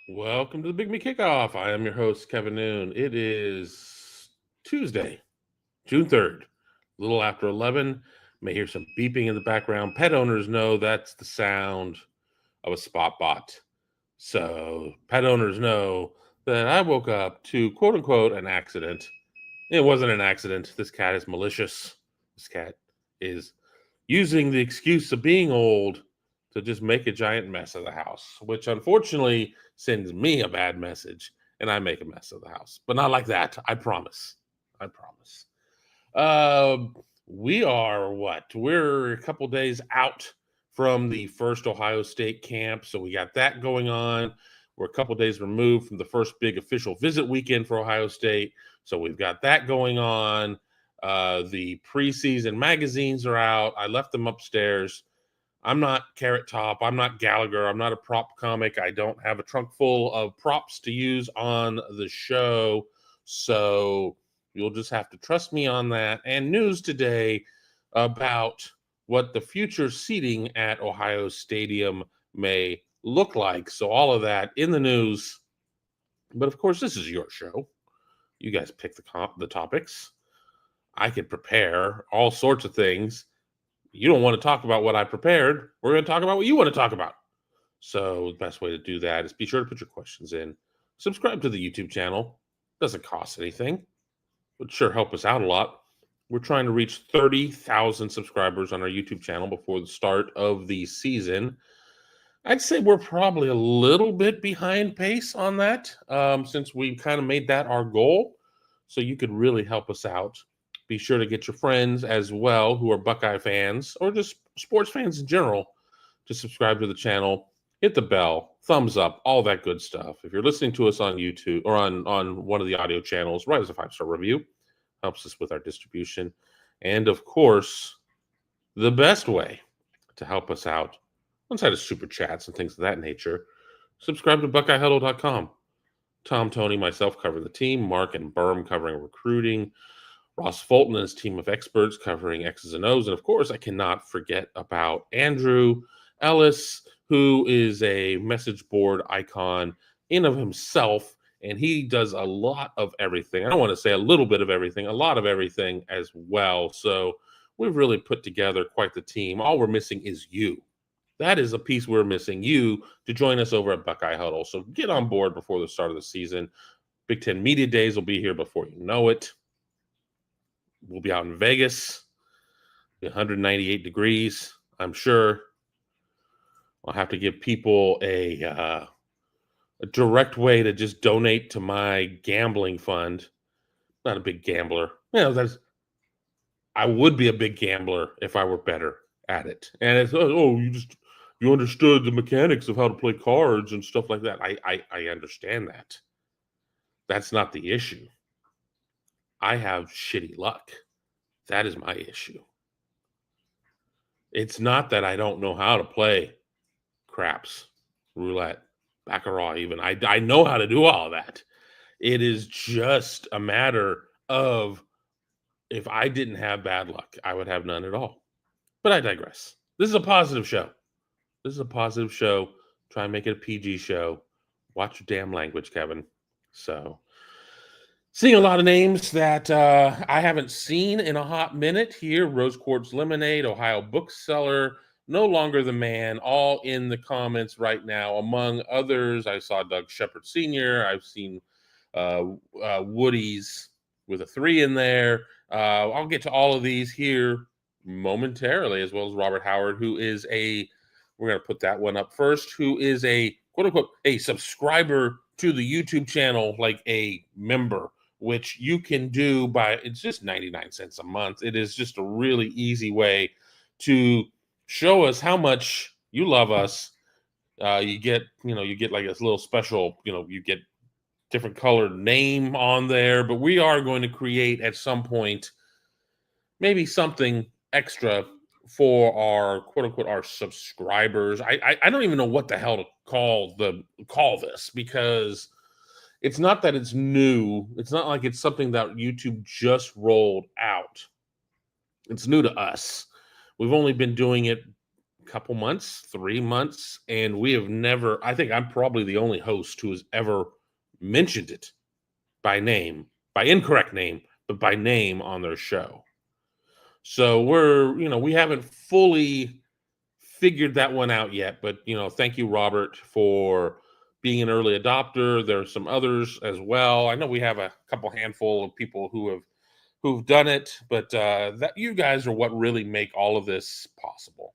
Welcome to the Big Me Kickoff. I am your host, Kevin Noon. It is Tuesday, June 3rd, a little after 11. May hear some beeping in the background. Pet owners know that's the sound of a spot bot. So, pet owners know that I woke up to quote unquote an accident. It wasn't an accident. This cat is malicious. This cat is using the excuse of being old to just make a giant mess of the house, which unfortunately sends me a bad message and I make a mess of the house. But not like that. I promise. I promise. Uh, we are what? We're a couple days out from the first Ohio State camp. So we got that going on. We're a couple days removed from the first big official visit weekend for Ohio State. So we've got that going on. The preseason magazines are out. I left them upstairs. I'm not Carrot Top. I'm not Gallagher. I'm not a prop comic. I don't have a trunk full of props to use on the show. So you'll just have to trust me on that. And news today about what the future seating at Ohio Stadium may look like. So all of that in the news. But of course, this is your show. You guys pick the topics. I could prepare all sorts of things. You don't want to talk about what I prepared. We're going to talk about what you want to talk about. So the best way to do that is be sure to put your questions in. Subscribe to the YouTube channel. Doesn't cost anything. Would sure help us out a lot. We're trying to reach 30,000 subscribers on our YouTube channel before the start of the season. I'd say we're probably a little bit behind pace on that since we kind of made that our goal. So you could really help us out. Be sure to get your friends as well who are Buckeye fans or just sports fans in general to subscribe to the channel. Hit the bell, thumbs up, all that good stuff. If you're listening to us on YouTube or on one of the audio channels, write us a 5-star review. Helps us with our distribution. And of course, the best way to help us out, outside of super chats and things of that nature, subscribe to BuckeyeHuddle.com. Tom, Tony, myself cover the team. Mark and Berm covering recruiting. Ross Fulton and his team of experts covering X's and O's. And of course, I cannot forget about Andrew Ellis, who is a message board icon in of himself. And he does a lot of everything. I don't want to say a little bit of everything, a lot of everything as well. So we've really put together quite the team. All we're missing is you. That is a piece we're missing, you, to join us over at Buckeye Huddle. So get on board before the start of the season. Big Ten Media Days will be here before you know it. We'll be out in Vegas, 198 degrees, I'm sure. I'll have to give people a direct way to just donate to my gambling fund. Not a big gambler. I would be a big gambler if I were better at it. And it's, you understood the mechanics of how to play cards and stuff like that. I understand that. That's not the issue. I have shitty luck. That is my issue. It's not that I don't know how to play craps, roulette, baccarat even. I know how to do all of that. It is just a matter of if I didn't have bad luck, I would have none at all. But I digress. This is a positive show. Try and make it a PG show. Watch your damn language, Kevin. So seeing a lot of names that I haven't seen in a hot minute here. Rose Quartz Lemonade, Ohio Bookseller, No Longer the Man, all in the comments right now. Among others, I saw Doug Shepard Sr. I've seen Woody's with a 3 in there. I'll get to all of these here momentarily, as well as Robert Howard, who is we're going to put that one up first, who is a quote-unquote a subscriber to the YouTube channel, like a member, which you can do it's just 99 cents a month. It is just a really easy way to show us how much you love us. You get like this little special, you get different colored name on there, but we are going to create at some point maybe something extra for our quote unquote our subscribers. I don't even know what the hell to call this, because it's not that it's new. It's not like it's something that YouTube just rolled out. It's new to us. We've only been doing it couple months, 3 months, and we have never, I think I'm probably the only host who has ever mentioned it by name, by incorrect name, but by name on their show. So we haven't fully figured that one out yet, but thank you, Robert, for being an early adopter. There's some others as well. I know we have a couple handful of people who've done it, but that you guys are what really make all of this possible.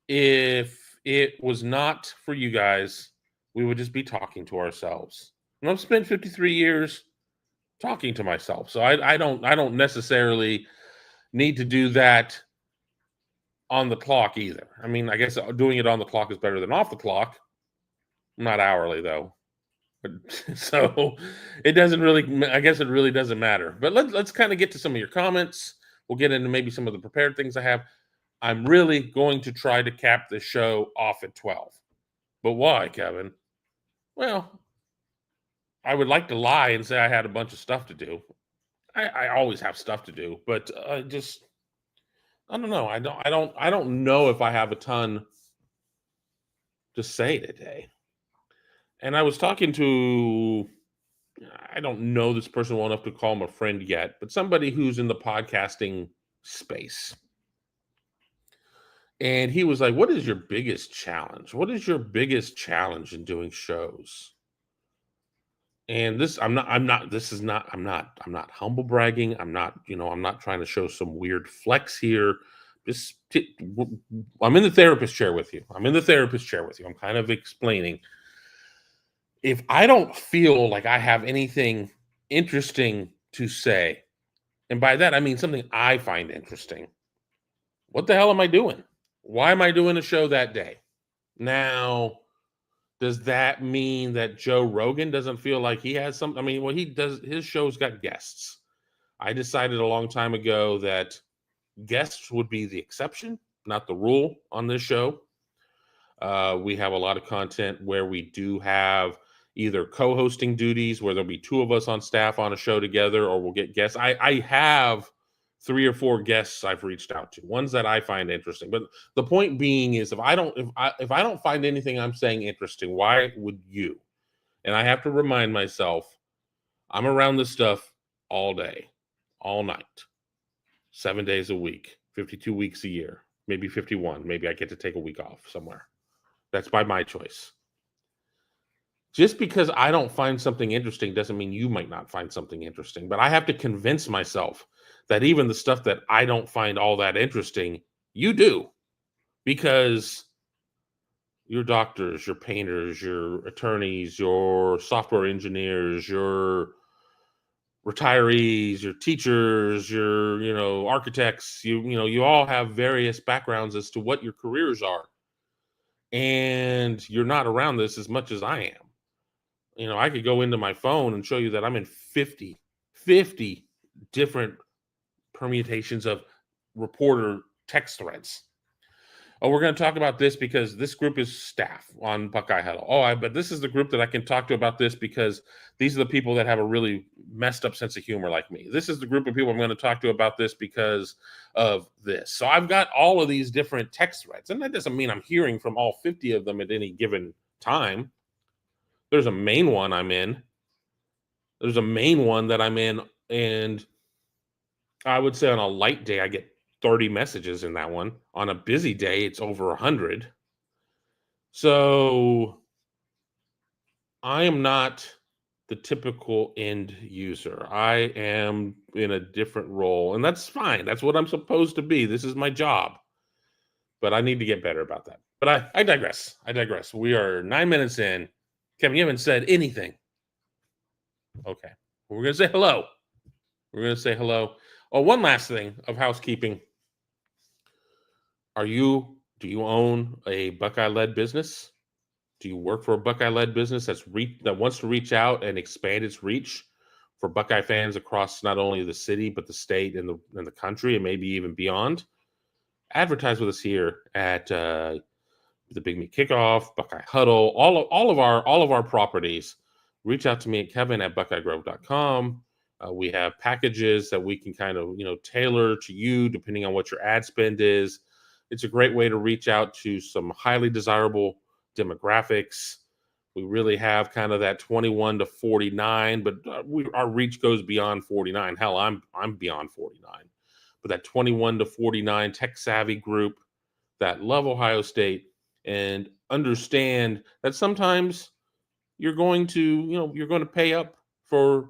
If it was not for you guys, we would just be talking to ourselves. And I've spent 53 years talking to myself, so I don't necessarily need to do that on the clock either. I mean, I guess doing it on the clock is better than off the clock. Not hourly though. But so it doesn't really, I guess it really doesn't matter. But let's kind of get to some of your comments. We'll get into maybe some of the prepared things I have. I'm really going to try to cap the show off at 12. But why, Kevin? Well, I would like to lie and say I had a bunch of stuff to do. I always have stuff to do, but I don't know. I don't know if I have a ton to say today. And I was talking to, I don't know this person well enough to call him a friend yet, but somebody who's in the podcasting space. And he was like, "What is your biggest challenge? What is your biggest challenge in doing shows?" And I'm not humble bragging. I'm not trying to show some weird flex here. I'm in the therapist chair with you. I'm kind of explaining. If I don't feel like I have anything interesting to say, and by that I mean something I find interesting, what the hell am I doing? Why am I doing a show that day? Now, does that mean that Joe Rogan doesn't feel like he has something? I mean, well, he does. His show's got guests. I decided a long time ago that guests would be the exception, not the rule on this show. We have a lot of content where we do have either co-hosting duties, where there'll be two of us on staff on a show together, or we'll get guests. I have 3 or 4 guests I've reached out to, ones that I find interesting. But the point being is, if I don't find anything I'm saying interesting, why would you? And I have to remind myself, I'm around this stuff all day, all night, 7 days a week, 52 weeks a year, maybe 51. Maybe I get to take a week off somewhere. That's by my choice. Just because I don't find something interesting doesn't mean you might not find something interesting. But I have to convince myself that even the stuff that I don't find all that interesting, you do. Because your doctors, your painters, your attorneys, your software engineers, your retirees, your teachers, your architects, you all have various backgrounds as to what your careers are. And you're not around this as much as I am. I could go into my phone and show you that I'm in 50 different permutations of reporter text threads. Oh, we're going to talk about this because this group is staff on Buckeye Huddle. But this is the group that I can talk to about this because these are the people that have a really messed up sense of humor like me. This is the group of people I'm going to talk to about this because of this. So I've got all of these different text threads, and that doesn't mean I'm hearing from all 50 of them at any given time. There's a main one I'm in. There's a main one that I'm in, and I would say on a light day, I get 30 messages in that one. On a busy day, it's over 100. So I am not the typical end user. I am in a different role, and that's fine. That's what I'm supposed to be. This is my job. But I need to get better about that. But I digress. We are 9 minutes in. Kevin, you haven't said anything. Okay. We're going to say hello. Oh, one last thing of housekeeping. Do you own a Buckeye-led business? Do you work for a Buckeye-led business that wants to reach out and expand its reach for Buckeye fans across not only the city, but the state and the country, and maybe even beyond? Advertise with us here at the Big Me Kickoff, Buckeye Huddle, all of our properties. Reach out to me at kevin@buckeyegrove.com. We have packages that we can kind of tailor to you depending on what your ad spend is. It's a great way to reach out to some highly desirable demographics. We really have kind of that 21 to 49, but our reach goes beyond 49. Hell, I'm beyond 49. But that 21 to 49 tech savvy group that love Ohio State and understand that sometimes you're going to pay up for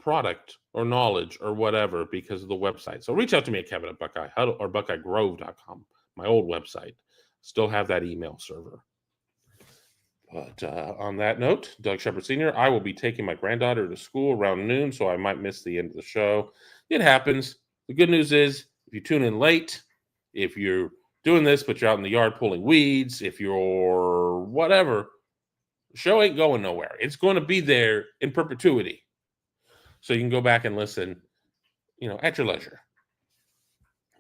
product or knowledge or whatever because of the website. So reach out to me at Kevin at Buckeye Huddle or BuckeyeGrove.com, my old website. Still have that email server. But on that note, Doug Shepard Sr., I will be taking my granddaughter to school around noon, so I might miss the end of the show. It happens. The good news is, if you tune in late, if you're doing this, but you're out in the yard pulling weeds, if you're whatever, the show ain't going nowhere. It's going to be there in perpetuity. So you can go back and listen, at your leisure.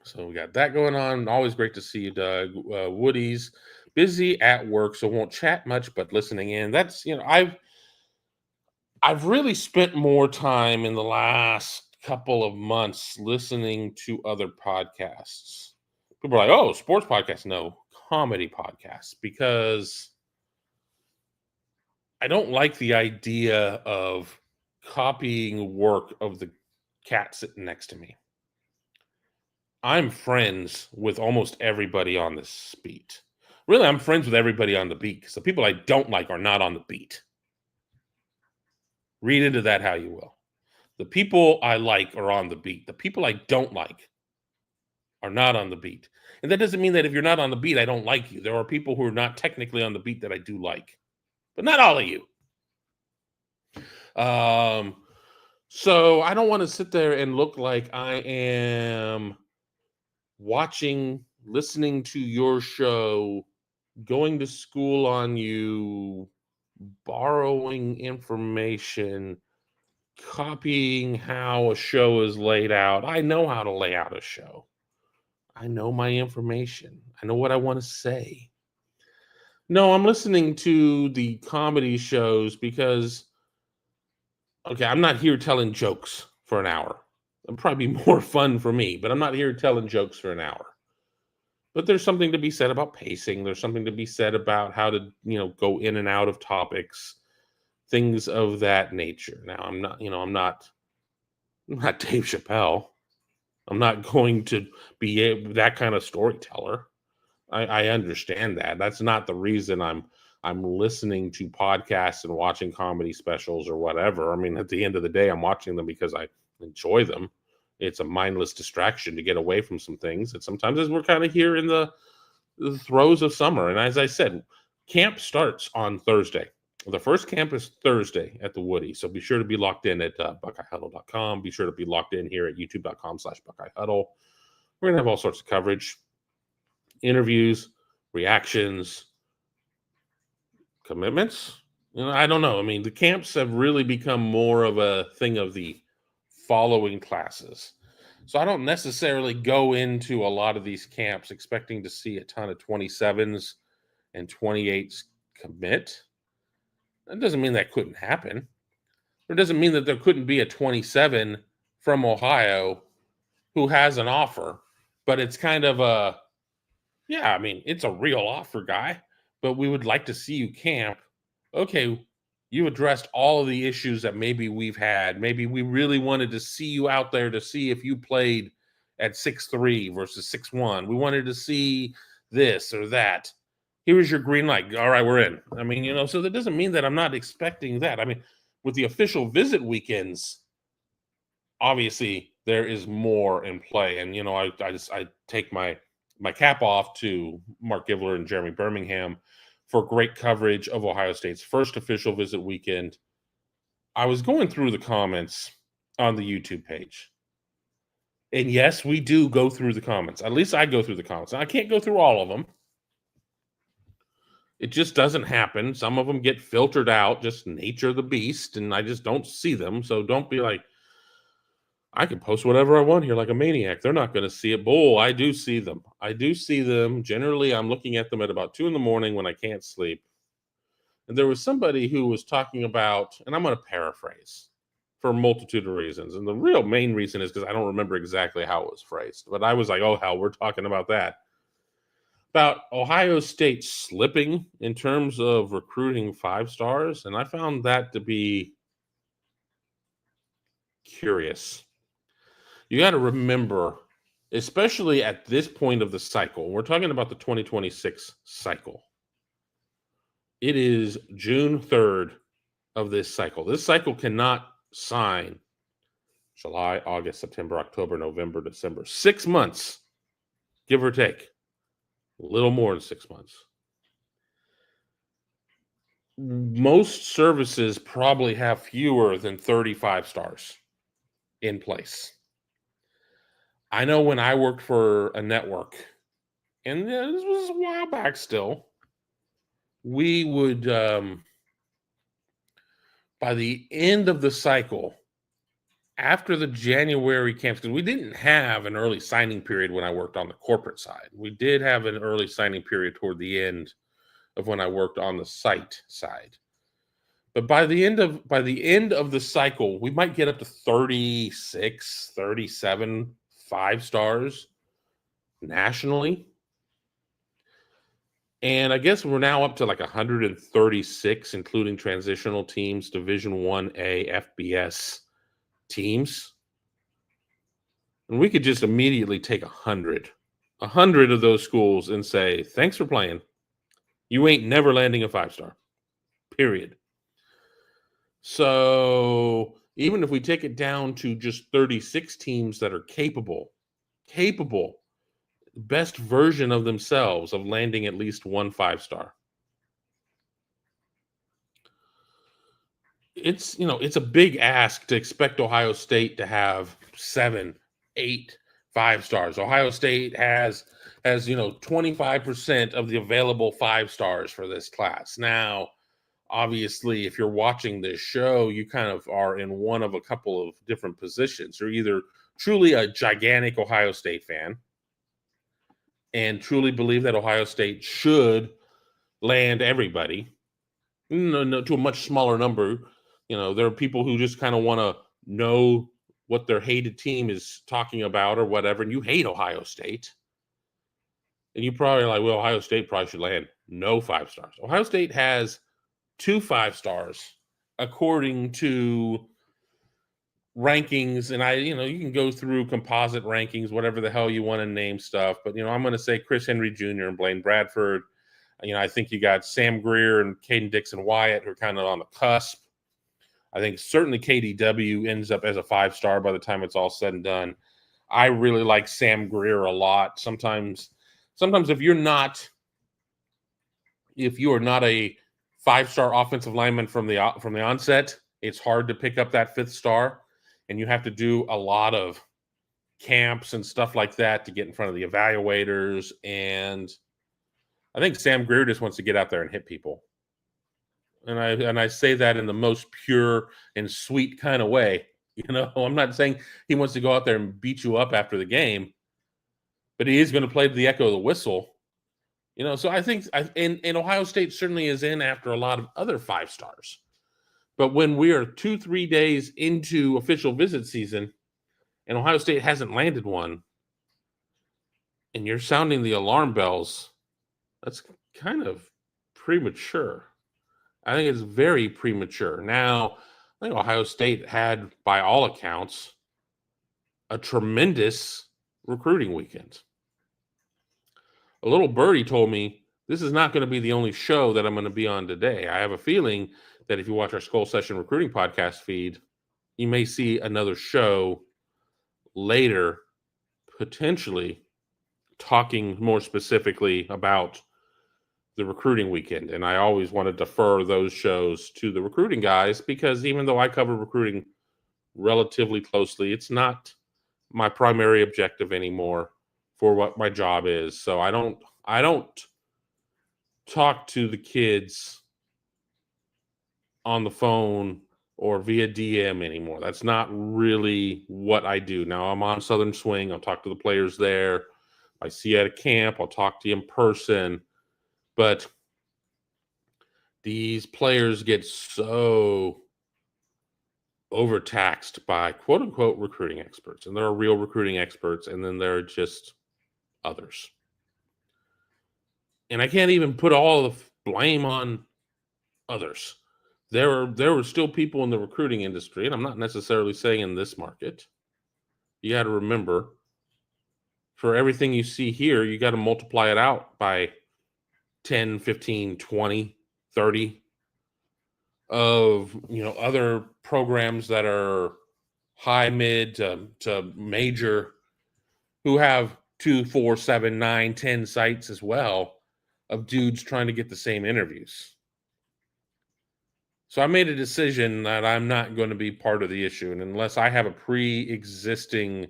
So we got that going on. Always great to see you, Doug. Woody's busy at work, so won't chat much, but listening in. That's, I've really spent more time in the last couple of months listening to other podcasts. People are like, oh, sports podcasts. No, comedy podcasts, because I don't like the idea of copying work of the cat sitting next to me. I'm friends with almost everybody on this beat. Really, I'm friends with everybody on the beat because the people I don't like are not on the beat. Read into that how you will. The people I like are on the beat. The people I don't like are not on the beat. And that doesn't mean that if you're not on the beat, I don't like you. There are people who are not technically on the beat that I do like, but not all of you. So I don't want to sit there and look like I am listening to your show, going to school on you, borrowing information, copying how a show is laid out. I know how to lay out a show. I know my information. I know what I want to say. No, I'm listening to the comedy shows because, okay, I'm not here telling jokes for an hour. It'll probably be more fun for me, but I'm not here telling jokes for an hour. But there's something to be said about pacing. There's something to be said about how to, go in and out of topics, things of that nature. Now, I'm not Dave Chappelle. I'm not going to be that kind of storyteller. I understand that. That's not the reason I'm listening to podcasts and watching comedy specials or whatever. I mean, at the end of the day, I'm watching them because I enjoy them. It's a mindless distraction to get away from some things. And sometimes as we're kind of here in the throes of summer. And as I said, camp starts on Thursday. The first camp is Thursday at the Woody. So be sure to be locked in at BuckeyeHuddle.com. Be sure to be locked in here at YouTube.com/BuckeyeHuddle. We're going to have all sorts of coverage, interviews, reactions, commitments. I don't know. I mean, the camps have really become more of a thing of the following classes. So I don't necessarily go into a lot of these camps expecting to see a ton of 27s and 28s commit. That doesn't mean that couldn't happen. It doesn't mean that there couldn't be a 27 from Ohio who has an offer, but it's kind of it's a real offer, guy, but we would like to see you camp. Okay, you addressed all of the issues that maybe we've had. Maybe we really wanted to see you out there to see if you played at 6'3" versus 6'1". We wanted to see this or that. Here's your green light. All right, we're in. I mean, so that doesn't mean that I'm not expecting that. I mean, with the official visit weekends, obviously there is more in play. And, I take my cap off to Mark Givler and Jeremy Birmingham for great coverage of Ohio State's first official visit weekend. I was going through the comments on the YouTube page. And yes, we do go through the comments. At least I go through the comments. I can't go through all of them. It just doesn't happen. Some of them get filtered out, just nature of the beast, and I just don't see them. So don't be like, I can post whatever I want here like a maniac. They're not going to see it. Bull, I do see them. I do see them. Generally, I'm looking at them at about 2 a.m. when I can't sleep. And there was somebody who was talking about, and I'm going to paraphrase for a multitude of reasons. And the real main reason is because I don't remember exactly how it was phrased. But I was like, oh, hell, we're talking about that. about Ohio State slipping in terms of recruiting 5-stars, and I found that to be curious. You got to remember, especially at this point of the cycle, we're talking about the 2026 cycle. It is June 3rd of this cycle. This cycle cannot sign July, August, September, October, November, December. 6 months, give or take. A little more than 6 months. Most services probably have fewer than 35 stars in place. I know when I worked for a network, and this was a while back still, we would, by the end of the cycle, after the January camps, because we didn't have an early signing period when I worked on the corporate side. We did have an early signing period toward the end of when I worked on the site side. But by the end of the cycle, we might get up to 36, 37 5-stars nationally. And I guess we're now up to like 136, including transitional teams, Division 1A FBS teams. And we could just immediately take 100 of those schools and say, thanks for playing. You ain't never landing a 5-star, period. So even if we take it down to just 36 teams that are capable, best version of themselves of landing at least one 5-star. It's a big ask to expect Ohio State to have 7, 8 5-stars. Ohio State has 25% of the available 5-stars for this class. Now, obviously, if you're watching this show, you kind of are in one of a couple of different positions. You're either truly a gigantic Ohio State fan and truly believe that Ohio State should land everybody, no, to a much smaller number. There are people who just kind of want to know what their hated team is talking about or whatever, and you hate Ohio State. And you probably are like, well, Ohio State probably should land no 5-stars. Ohio State has 2 5-stars according to rankings, and you can go through composite rankings, whatever the hell you want to name stuff. But I'm going to say Chris Henry Jr. and Blaine Bradford. I think you got Sam Greer and Caden Dixon Wyatt who are kind of on the cusp. I think certainly KDW ends up as a 5-star by the time it's all said and done. I really like Sam Greer a lot. Sometimes if you are not a 5-star offensive lineman from the onset, it's hard to pick up that 5th star, and you have to do a lot of camps and stuff like that to get in front of the evaluators. And I think Sam Greer just wants to get out there and hit people. And I say that in the most pure and sweet kind of way. I'm not saying he wants to go out there and beat you up after the game, but he is going to play to the echo of the whistle. So I think and Ohio State certainly is in after a lot of other 5-stars. But when we are 2-3 days into official visit season and Ohio State hasn't landed one, and you're sounding the alarm bells, that's kind of premature. I think it's very premature. Now, I think Ohio State had, by all accounts, a tremendous recruiting weekend. A little birdie told me this is not going to be the only show that I'm going to be on today. I have a feeling that if you watch our Skull Session Recruiting podcast feed, you may see another show later, potentially talking more specifically about the recruiting weekend. And I always want to defer those shows to the recruiting guys, because even though I cover recruiting relatively closely, it's not my primary objective anymore for what my job is. So I don't talk to the kids on the phone or via DM anymore. That's not really what I do. Now I'm on Southern Swing. I'll talk to the players there. I see you at a camp. I'll talk to you in person. But these players get so overtaxed by quote unquote recruiting experts. And there are real recruiting experts, and then there are just others. And I can't even put all the blame on others. There were still people in the recruiting industry, and I'm not necessarily saying in this market. You got to remember, for everything you see here, you got to multiply it out by 10, 15, 20, 30 of, other programs that are high, mid to major, who have 2, 4, 7, 9, 10 sites as well, of dudes trying to get the same interviews. So I made a decision that I'm not going to be part of the issue. And unless I have a pre-existing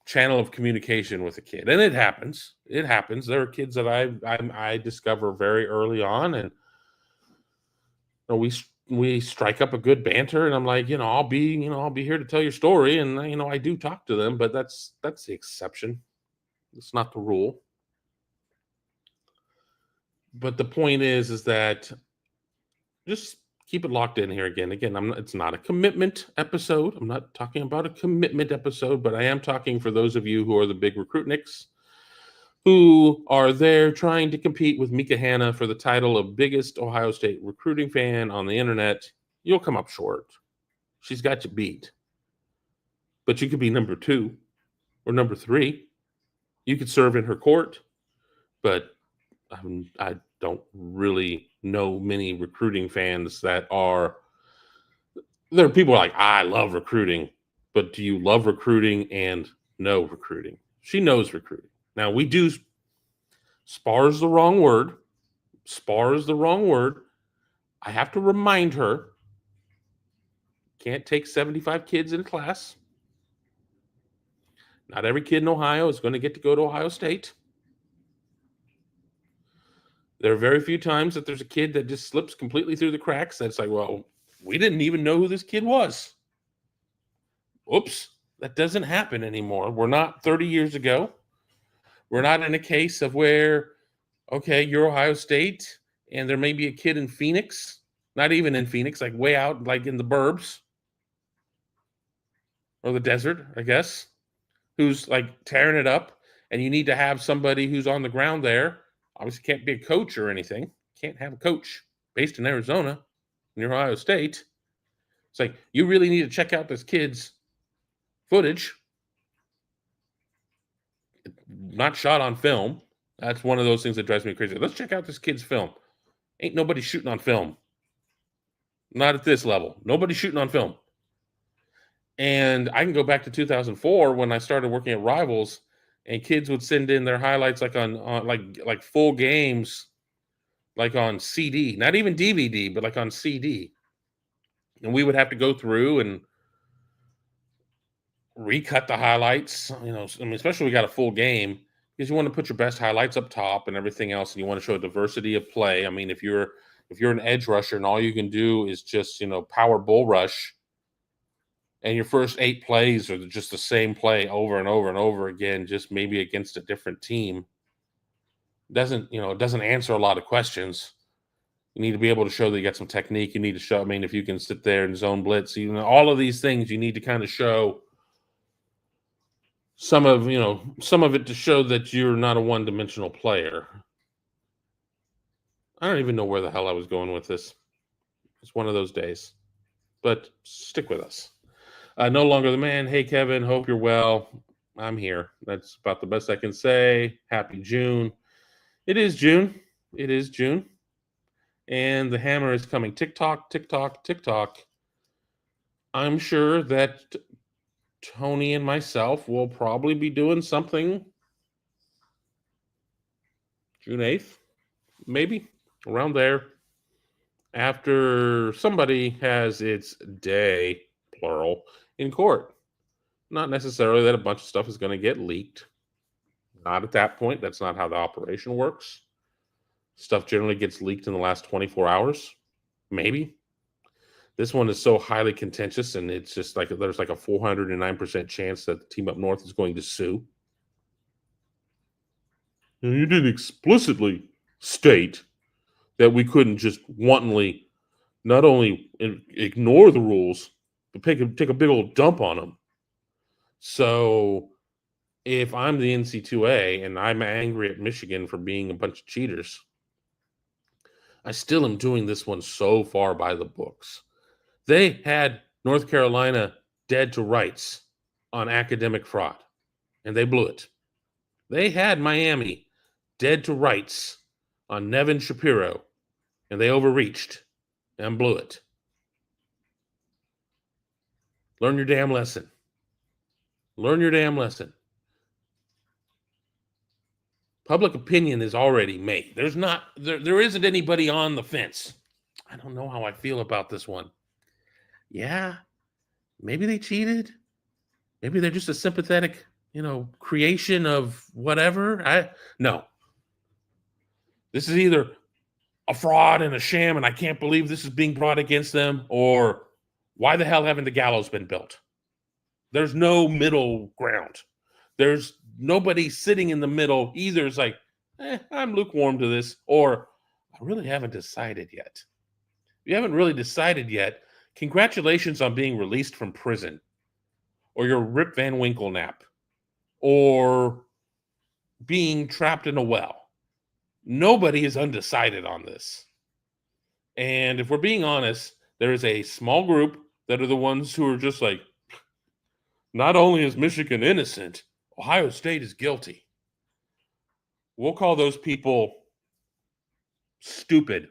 channel of communication with a kid, and it happens. There are kids that I discover very early on, and we strike up a good banter, and I'm like, I'll be here to tell your story, and I do talk to them, but that's the exception. It's not the rule. But the point is that just keep it locked in here again. It's not a commitment episode. I'm not talking about a commitment episode, but I am talking for those of you who are the big recruitniks, who are there trying to compete with Mika Hanna for the title of biggest Ohio State recruiting fan on the internet. You'll come up short. She's got you beat. But you could be number 2 or number 3. You could serve in her court, but I don't really know many recruiting fans that are. There are people like, I love recruiting, but do you love recruiting and know recruiting? She knows recruiting. Now, we do, spar is the wrong word. I have to remind her, can't take 75 kids in a class. Not every kid in Ohio is going to get to go to Ohio State. There are very few times that there's a kid that just slips completely through the cracks. That's like, well, we didn't even know who this kid was. Oops, that doesn't happen anymore. We're not 30 years ago. We're not in a case of where, okay, you're Ohio State, and there may be a kid in Phoenix, not even in Phoenix, like way out, like in the burbs or the desert, I guess, who's like tearing it up, and you need to have somebody who's on the ground there. Obviously can't be a coach or anything. Can't have a coach based in Arizona near Ohio State. It's like, you really need to check out this kid's footage. Not shot on film. That's one of those things that drives me crazy. Let's check out this kid's film. Ain't nobody shooting on film. Not at this level. Nobody's shooting on film. And I can go back to 2004 when I started working at Rivals, and kids would send in their highlights like on like full games, like on CD, not even DVD, but like on CD. And we would have to go through and recut the highlights, especially we got a full game, because you want to put your best highlights up top and everything else, and you want to show a diversity of play. I mean, if you're an edge rusher and all you can do is just, power bull rush, and your first 8 plays are just the same play over and over and over again, just maybe against a different team, it doesn't answer a lot of questions. You need to be able to show that you got some technique. You need to show, if you can sit there and zone blitz, all of these things you need to kind of show some of it to show that you're not a one-dimensional player. I don't even know where the hell I was going with this. It's one of those days, but stick with us. No longer the man. Hey, Kevin, hope you're well. I'm here. That's about the best I can say. Happy June. It is June. And the hammer is coming. Tick-tock, tick-tock, tick-tock. I'm sure that Tony and myself will probably be doing something June 8th, maybe, around there, after somebody has its day, plural, in court. Not necessarily that a bunch of stuff is going to get leaked. Not at that point. That's not how the operation works. Stuff generally gets leaked in the last 24 hours. Maybe. This one is so highly contentious, and it's just like there's like a 409% chance that the team up north is going to sue. You didn't explicitly state that we couldn't just wantonly not only ignore the rules, but take a big old dump on them. So if I'm the NC2A and I'm angry at Michigan for being a bunch of cheaters, I still am doing this one so far by the books. They had North Carolina dead to rights on academic fraud, and they blew it. They had Miami dead to rights on Nevin Shapiro, and they overreached and blew it. Learn your damn lesson. Learn your damn lesson. Public opinion is already made. There isn't anybody on the fence. I don't know how I feel about this one. Yeah, maybe they cheated. Maybe they're just a sympathetic, creation of whatever. No. This is either a fraud and a sham, and I can't believe this is being brought against them, or why the hell haven't the gallows been built? There's no middle ground. There's nobody sitting in the middle. Either it's like, I'm lukewarm to this, or I really haven't decided yet. If you haven't really decided yet, congratulations on being released from prison, or your Rip Van Winkle nap, or being trapped in a well. Nobody is undecided on this. And if we're being honest, there is a small group that are the ones who are just like, not only is Michigan innocent, Ohio State is guilty. We'll call those people stupid.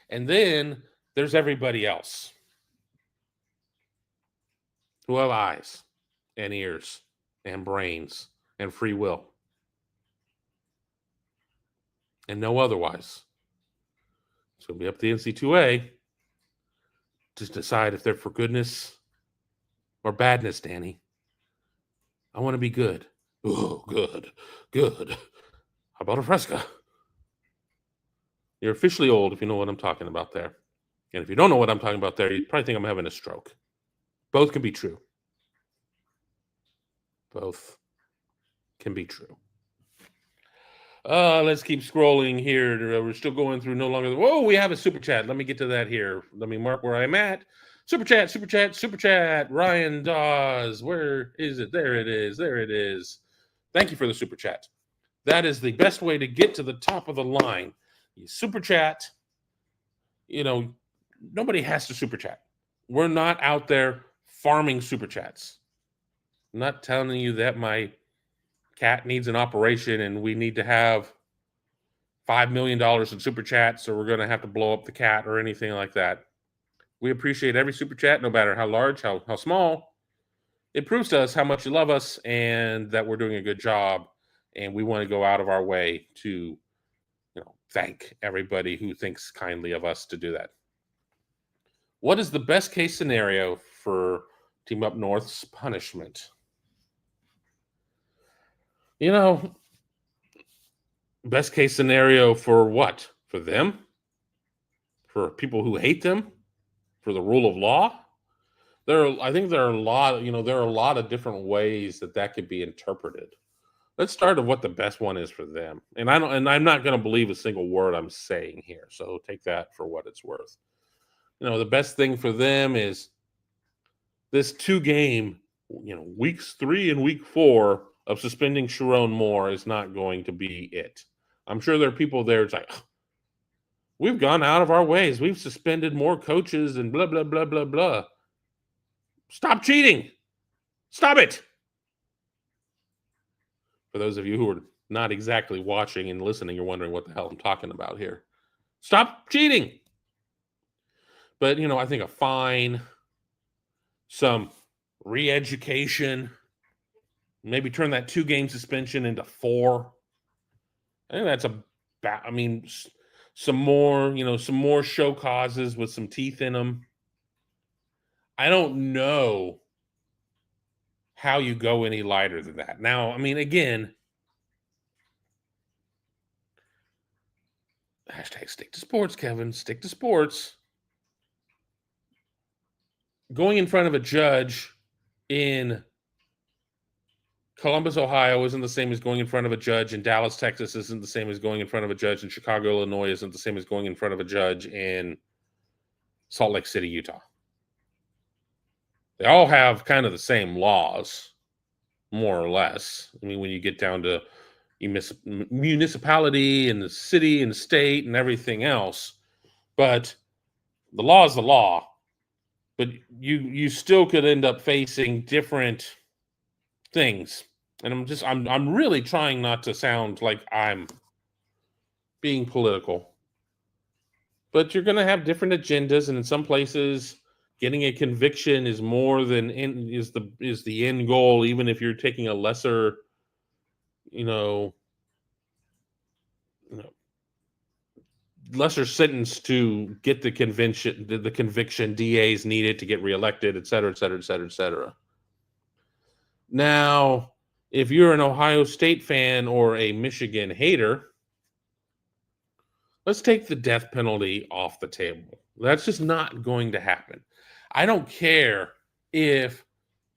And then there's everybody else who have eyes and ears and brains and free will and no otherwise. It's going to be up to the NC2A to decide if they're for goodness or badness, Danny. I want to be good. Oh, good. How about a Fresca? You're officially old if you know what I'm talking about there. And if you don't know what I'm talking about there, you probably think I'm having a stroke. Both can be true. Both can be true. Let's keep scrolling here. We're still going through no longer. Whoa, we have a super chat. Let me get to that here. Let me mark where I'm at. Super chat. Ryan Dawes. Where is it? There it is. Thank you for the super chat. That is the best way to get to the top of the line. You super chat. Nobody has to super chat. We're not out there farming super chats. I'm not telling you that my cat needs an operation and we need to have $5 million in super chats or we're going to have to blow up the cat or anything like that. We appreciate every super chat, no matter how large, how small. It proves to us how much you love us and that we're doing a good job. And we want to go out of our way to, thank everybody who thinks kindly of us to do that. What is the best case scenario for Team Up North's punishment? Best case scenario for what? For them? For people who hate them? For the rule of law? I think there are a lot of different ways that could be interpreted. Let's start with what the best one is for them. And I'm not going to believe a single word I'm saying here. So take that for what it's worth. The best thing for them is this 2-game, weeks 3 and week 4 of suspending Sharon Moore is not going to be it. I'm sure there are people there. It's like, we've gone out of our ways. We've suspended more coaches and blah, blah, blah, blah, blah. Stop cheating. Stop it. For those of you who are not exactly watching and listening, you're wondering what the hell I'm talking about here. Stop cheating. But, I think a fine, some re-education, maybe turn that 2-game suspension into 4. I think that's some more show causes with some teeth in them. I don't know how you go any lighter than that. Now, again, hashtag stick to sports, Kevin. Stick to sports. Going in front of a judge in Columbus, Ohio isn't the same as going in front of a judge in Dallas, Texas isn't the same as going in front of a judge in Chicago, Illinois isn't the same as going in front of a judge in Salt Lake City, Utah. They all have kind of the same laws. more or less. I mean, when you get down to municipality and the city and state and everything else, but the law is the law. But you still could end up facing different things. And I'm really trying not to sound like I'm being political. But you're going to have different agendas, and in some places getting a conviction is more than is the end goal, even if you're taking a lesser, you know, you know lesser sentence to get the conviction DAs needed to get reelected, et cetera, et cetera, et cetera, et cetera. Now, if you're an Ohio State fan or a Michigan hater, let's take the death penalty off the table. That's just not going to happen. I don't care if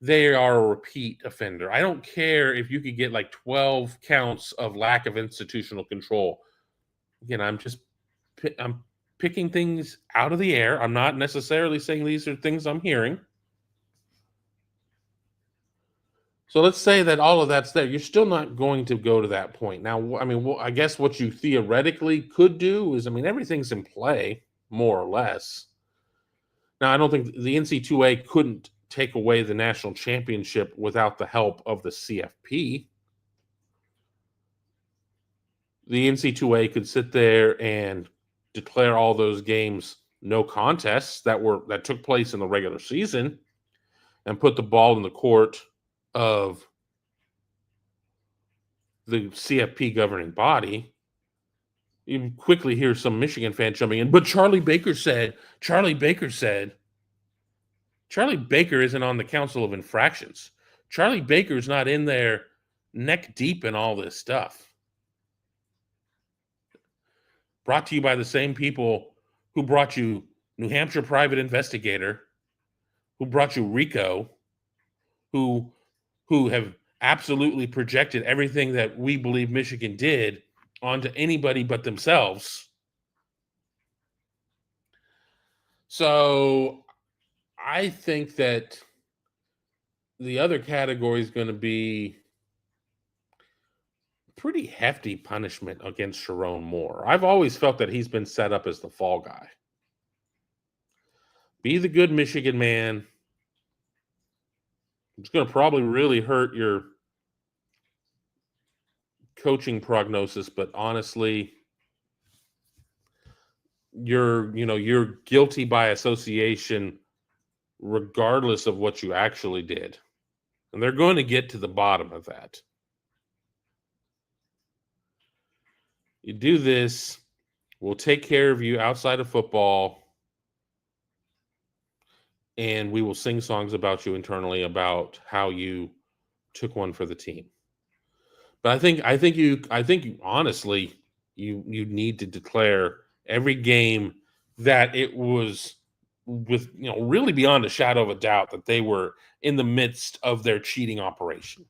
they are a repeat offender. I don't care if you could get like 12 counts of lack of institutional control. Again, I'm picking things out of the air. I'm not necessarily saying these are things I'm hearing. So let's say that all of that's there. You're still not going to go to that point. Now, I mean, I guess what you theoretically could do is, I mean, everything's in play, more or less. Now, I don't think the NC2A couldn't take away the national championship without the help of the CFP. The NC2A could sit there and declare all those games no contests that took place in the regular season and put the ball in the court of the CFP governing body. You quickly hear some Michigan fan jumping in, but Charlie Baker said, Charlie Baker isn't on the Council of Infractions. Charlie Baker's not in there neck deep in all this stuff. Brought to you by the same people who brought you New Hampshire Private Investigator, who brought you RICO, who have absolutely projected everything that we believe Michigan did onto anybody but themselves. So I think that the other category is going to be pretty hefty punishment against Sharon Moore. I've always felt that he's been set up as the fall guy. Be the good Michigan man. It's going to probably really hurt your coaching prognosis, but honestly, you're guilty by association regardless of what you actually did. And they're going to get to the bottom of that. You do this, we'll take care of you outside of football, and we will sing songs about you internally about how you took one for the team. But I think honestly, you need to declare every game that it was with, really beyond a shadow of a doubt that they were in the midst of their cheating operation.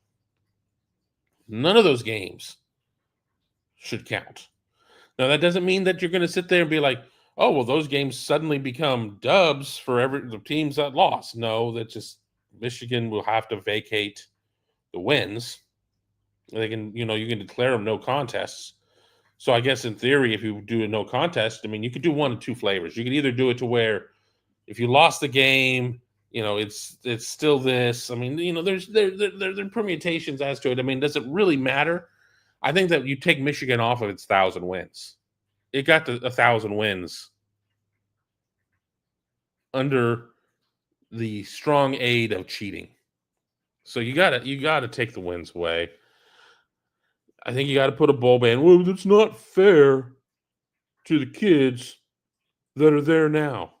None of those games should count. Now, that doesn't mean that you're going to sit there and be like, oh, well, those games suddenly become dubs for the teams that lost. No, that just Michigan will have to vacate the wins. They can, you can declare them no contests. So I guess in theory, if you do a no contest, I mean, you could do one of two flavors. You could either do it to where if you lost the game, it's still this. I mean, there are permutations as to it. I mean, does it really matter? I think that you take Michigan off of its 1,000 wins. It got to 1,000 wins under the strong aid of cheating. So you gotta take the wins away. I think you got to put a bowl ban. Well, that's not fair to the kids that are there now.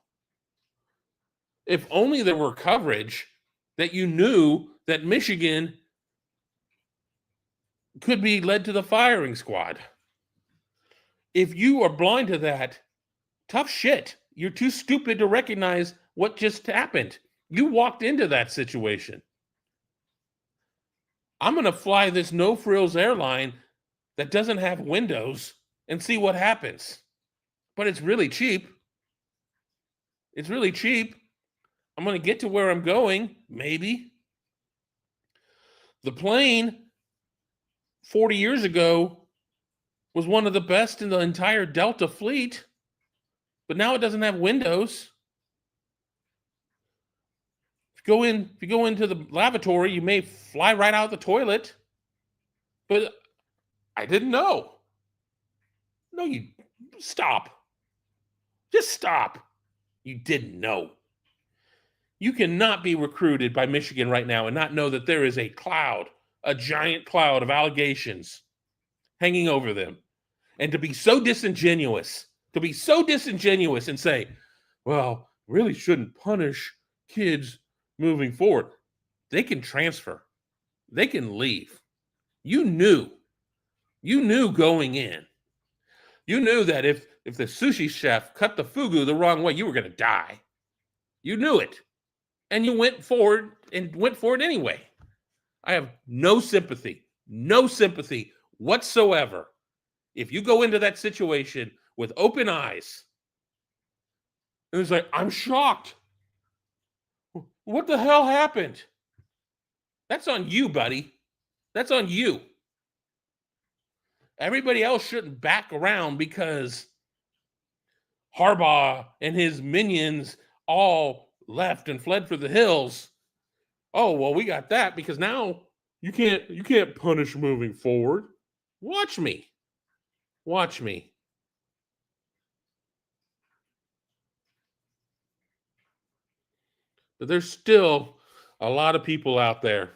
If only there were coverage that you knew that Michigan could be led to the firing squad. If you are blind to that, tough shit. You're too stupid to recognize what just happened. You walked into that situation. I'm going to fly this no-frills airline that doesn't have windows and see what happens. But it's really cheap. It's really cheap. I'm going to get to where I'm going, maybe. The plane 40 years ago was one of the best in the entire Delta fleet, but now it doesn't have windows. If you go into the lavatory, you may fly right out the toilet. But I didn't know. No, you stop. Just stop. You didn't know. You cannot be recruited by Michigan right now and not know that there is a giant cloud of allegations hanging over them. And to be so disingenuous and say, well, really shouldn't punish kids moving forward. They can transfer. They can leave. You knew going in. You knew that if the sushi chef cut the fugu the wrong way, you were going to die. You knew it. And you went for it anyway. I have no sympathy whatsoever. If you go into that situation with open eyes, and it's like, I'm shocked. What the hell happened? That's on you, buddy. That's on you. Everybody else shouldn't back around because Harbaugh and his minions all left and fled for the hills. Oh, well, we got that because now you can't punish moving forward. Watch me. But there's still a lot of people out there,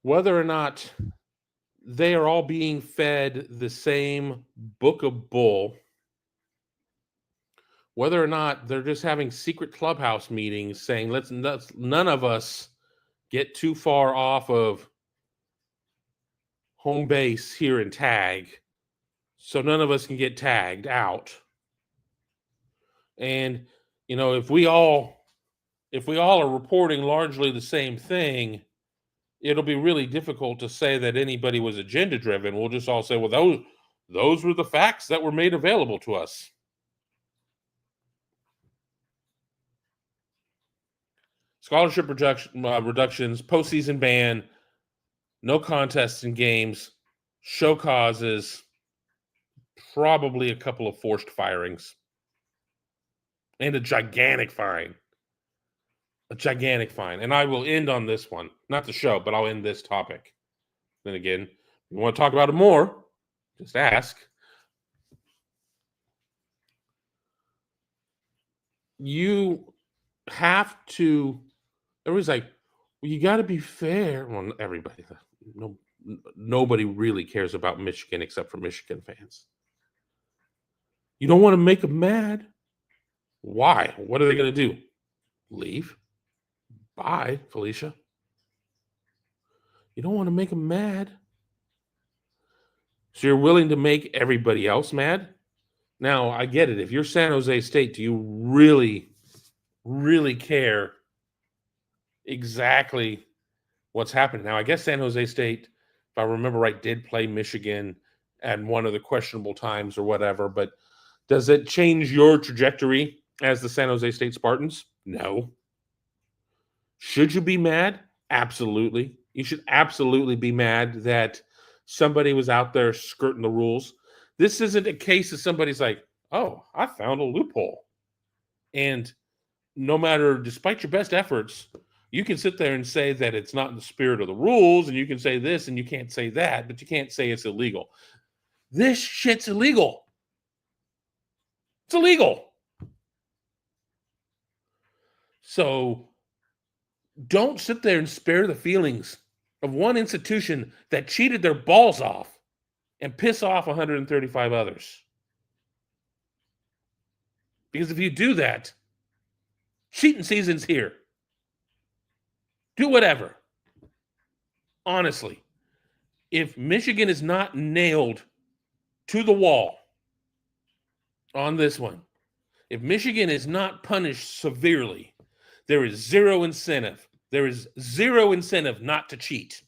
whether or not they are all being fed the same book of bull, whether or not they're just having secret clubhouse meetings saying, let's none of us get too far off of home base here in tag, so none of us can get tagged out. And, if we all are reporting largely the same thing, it'll be really difficult to say that anybody was agenda driven. We'll just all say, well, those were the facts that were made available to us. Scholarship reductions, postseason ban, no contests in games, show causes, probably a couple of forced firings, and a gigantic fine. And I will end on this one. Not the show, but I'll end this topic. Then again, if you want to talk about it more, just ask. You have to, everybody's like, well, you got to be fair. Well, everybody, nobody really cares about Michigan except for Michigan fans. You don't want to make them mad. Why? What are they going to do? Leave? Bye, Felicia. You don't want to make them mad. So you're willing to make everybody else mad? Now, I get it. If you're San Jose State, do you really, really care exactly what's happening? Now, I guess San Jose State, if I remember right, did play Michigan at one of the questionable times or whatever, but does it change your trajectory as the San Jose State Spartans? No. Should you be mad? Absolutely. You should absolutely be mad that somebody was out there skirting the rules. This isn't a case of somebody's like, oh, I found a loophole. And no matter, despite your best efforts, you can sit there and say that it's not in the spirit of the rules, and you can say this and you can't say that, but you can't say it's illegal. This shit's illegal. It's illegal. So don't sit there and spare the feelings of one institution that cheated their balls off and piss off 135 others. Because if you do that, cheating season's here. Do whatever. Honestly, if Michigan is not nailed to the wall on this one, if Michigan is not punished severely, there is zero incentive. There is zero incentive not to cheat.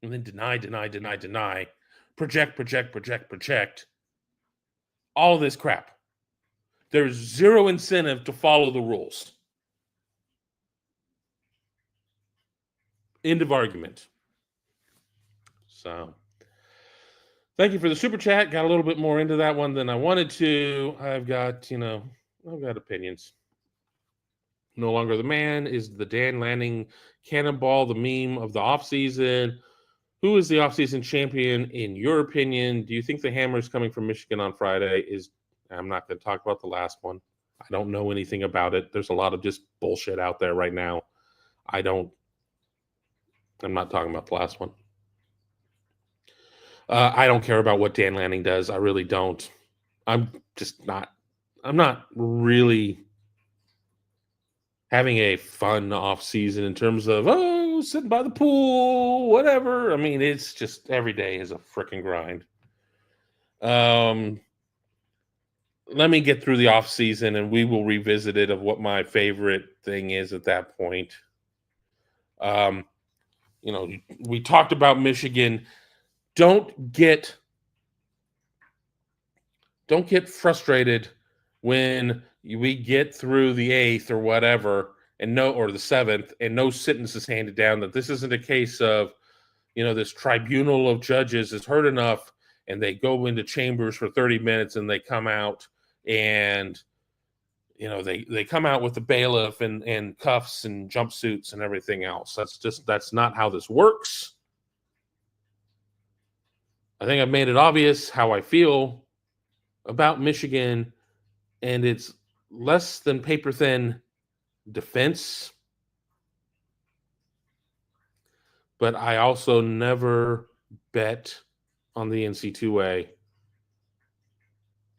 And then deny, project. All this crap. There's zero incentive to follow the rules. End of argument. So thank you for the super chat. Got a little bit more into that one than I wanted to. I've got opinions. No longer the man is the Dan Lanning cannonball, the meme of the offseason. Who is the offseason champion in your opinion? Do you think the hammer is coming from Michigan on Friday? I'm not going to talk about the last one. I don't know anything about it. There's a lot of just bullshit out there right now. I'm not talking about the last one. I don't care about what Dan Lanning does. I really don't. I'm not really having a fun off season in terms of, sitting by the pool, whatever. I mean, it's just every day is a freaking grind. Let me get through the off season and we will revisit it of what my favorite thing is at that point. We talked about Michigan. Don't get frustrated when we get through the 8th or whatever or the 7th and no sentence is handed down, that this isn't a case of, this tribunal of judges is heard enough and they go into chambers for 30 minutes and they come out and, they come out with the bailiff and cuffs and jumpsuits and everything else. That's not how this works. I think I've made it obvious how I feel about Michigan and its less than paper thin defense. But I also never bet on the NC2A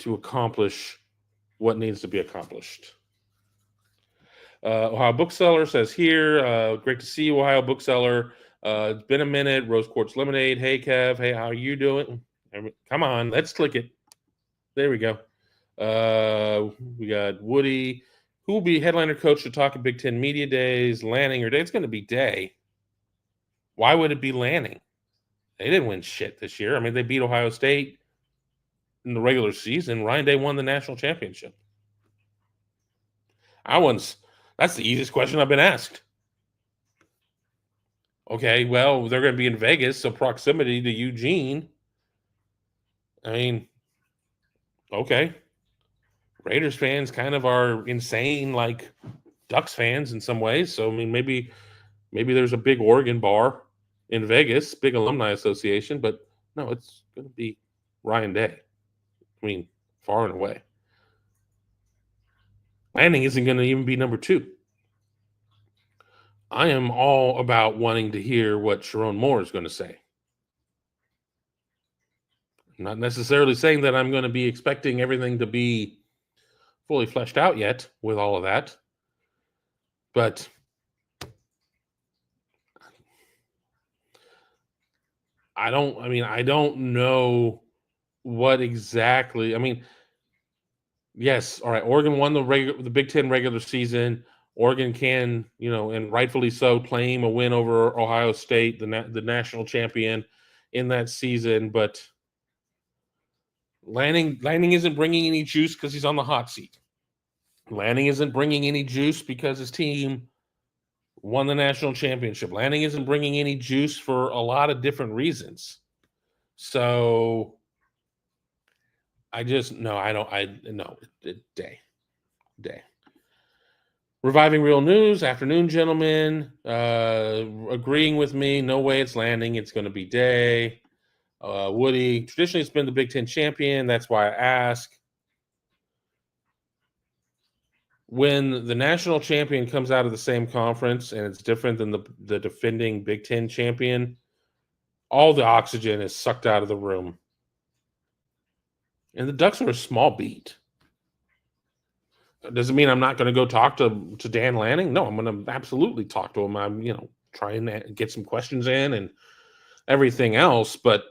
to accomplish what needs to be accomplished. Ohio Bookseller says here, great to see you, Ohio Bookseller. It's been a minute. Rose Quartz Lemonade. Hey, Kev. Hey, how are you doing? Come on, let's click it. There we go. We got Woody. Who will be headliner coach to talk at Big Ten Media Days? Lanning or Day? It's going to be Day. Why would it be Lanning? They didn't win shit this year. I mean, they beat Ohio State in the regular season. Ryan Day won the national championship. That's the easiest question I've been asked. Okay, well, they're going to be in Vegas, so proximity to Eugene. I mean, okay. Raiders fans kind of are insane like Ducks fans in some ways. So, I mean, maybe there's a big Oregon bar in Vegas, big alumni association, but no, it's going to be Ryan Day. I mean, far and away. Lanning isn't going to even be number 2. I am all about wanting to hear what Sharon Moore is going to say. I'm not necessarily saying that I'm going to be expecting everything to be fully fleshed out yet with all of that. But I don't know what exactly. I mean, yes, all right, Oregon won the Big Ten regular season. Oregon can, and rightfully so, claim a win over Ohio State, the national champion in that season. But Lanning isn't bringing any juice because he's on the hot seat. Lanning isn't bringing any juice because his team won the national championship. Lanning isn't bringing any juice for a lot of different reasons. So Day. Reviving Real News, afternoon, gentlemen. Agreeing with me, no way it's Lanning. It's going to be Day. Woody, traditionally it's been the Big Ten champion. That's why I ask. When the national champion comes out of the same conference and it's different than the defending Big Ten champion, all the oxygen is sucked out of the room. And the Ducks are a small beat. Does it mean I'm not going to go talk to Dan Lanning? No, I'm going to absolutely talk to him. I'm, trying to get some questions in and everything else. But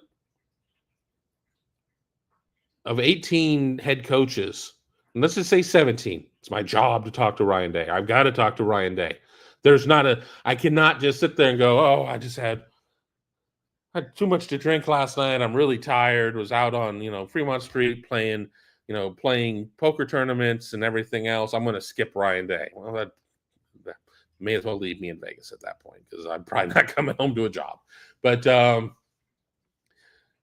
of 18 head coaches, and let's just say 17, it's my job to talk to Ryan Day. I've got to talk to Ryan Day. I cannot just sit there and go, oh, I just had too much to drink last night. I'm really tired. Was out on, Fremont Street playing poker tournaments and everything else. I'm going to skip Ryan Day. Well, may as well leave me in Vegas at that point because I'm probably not coming home to a job. But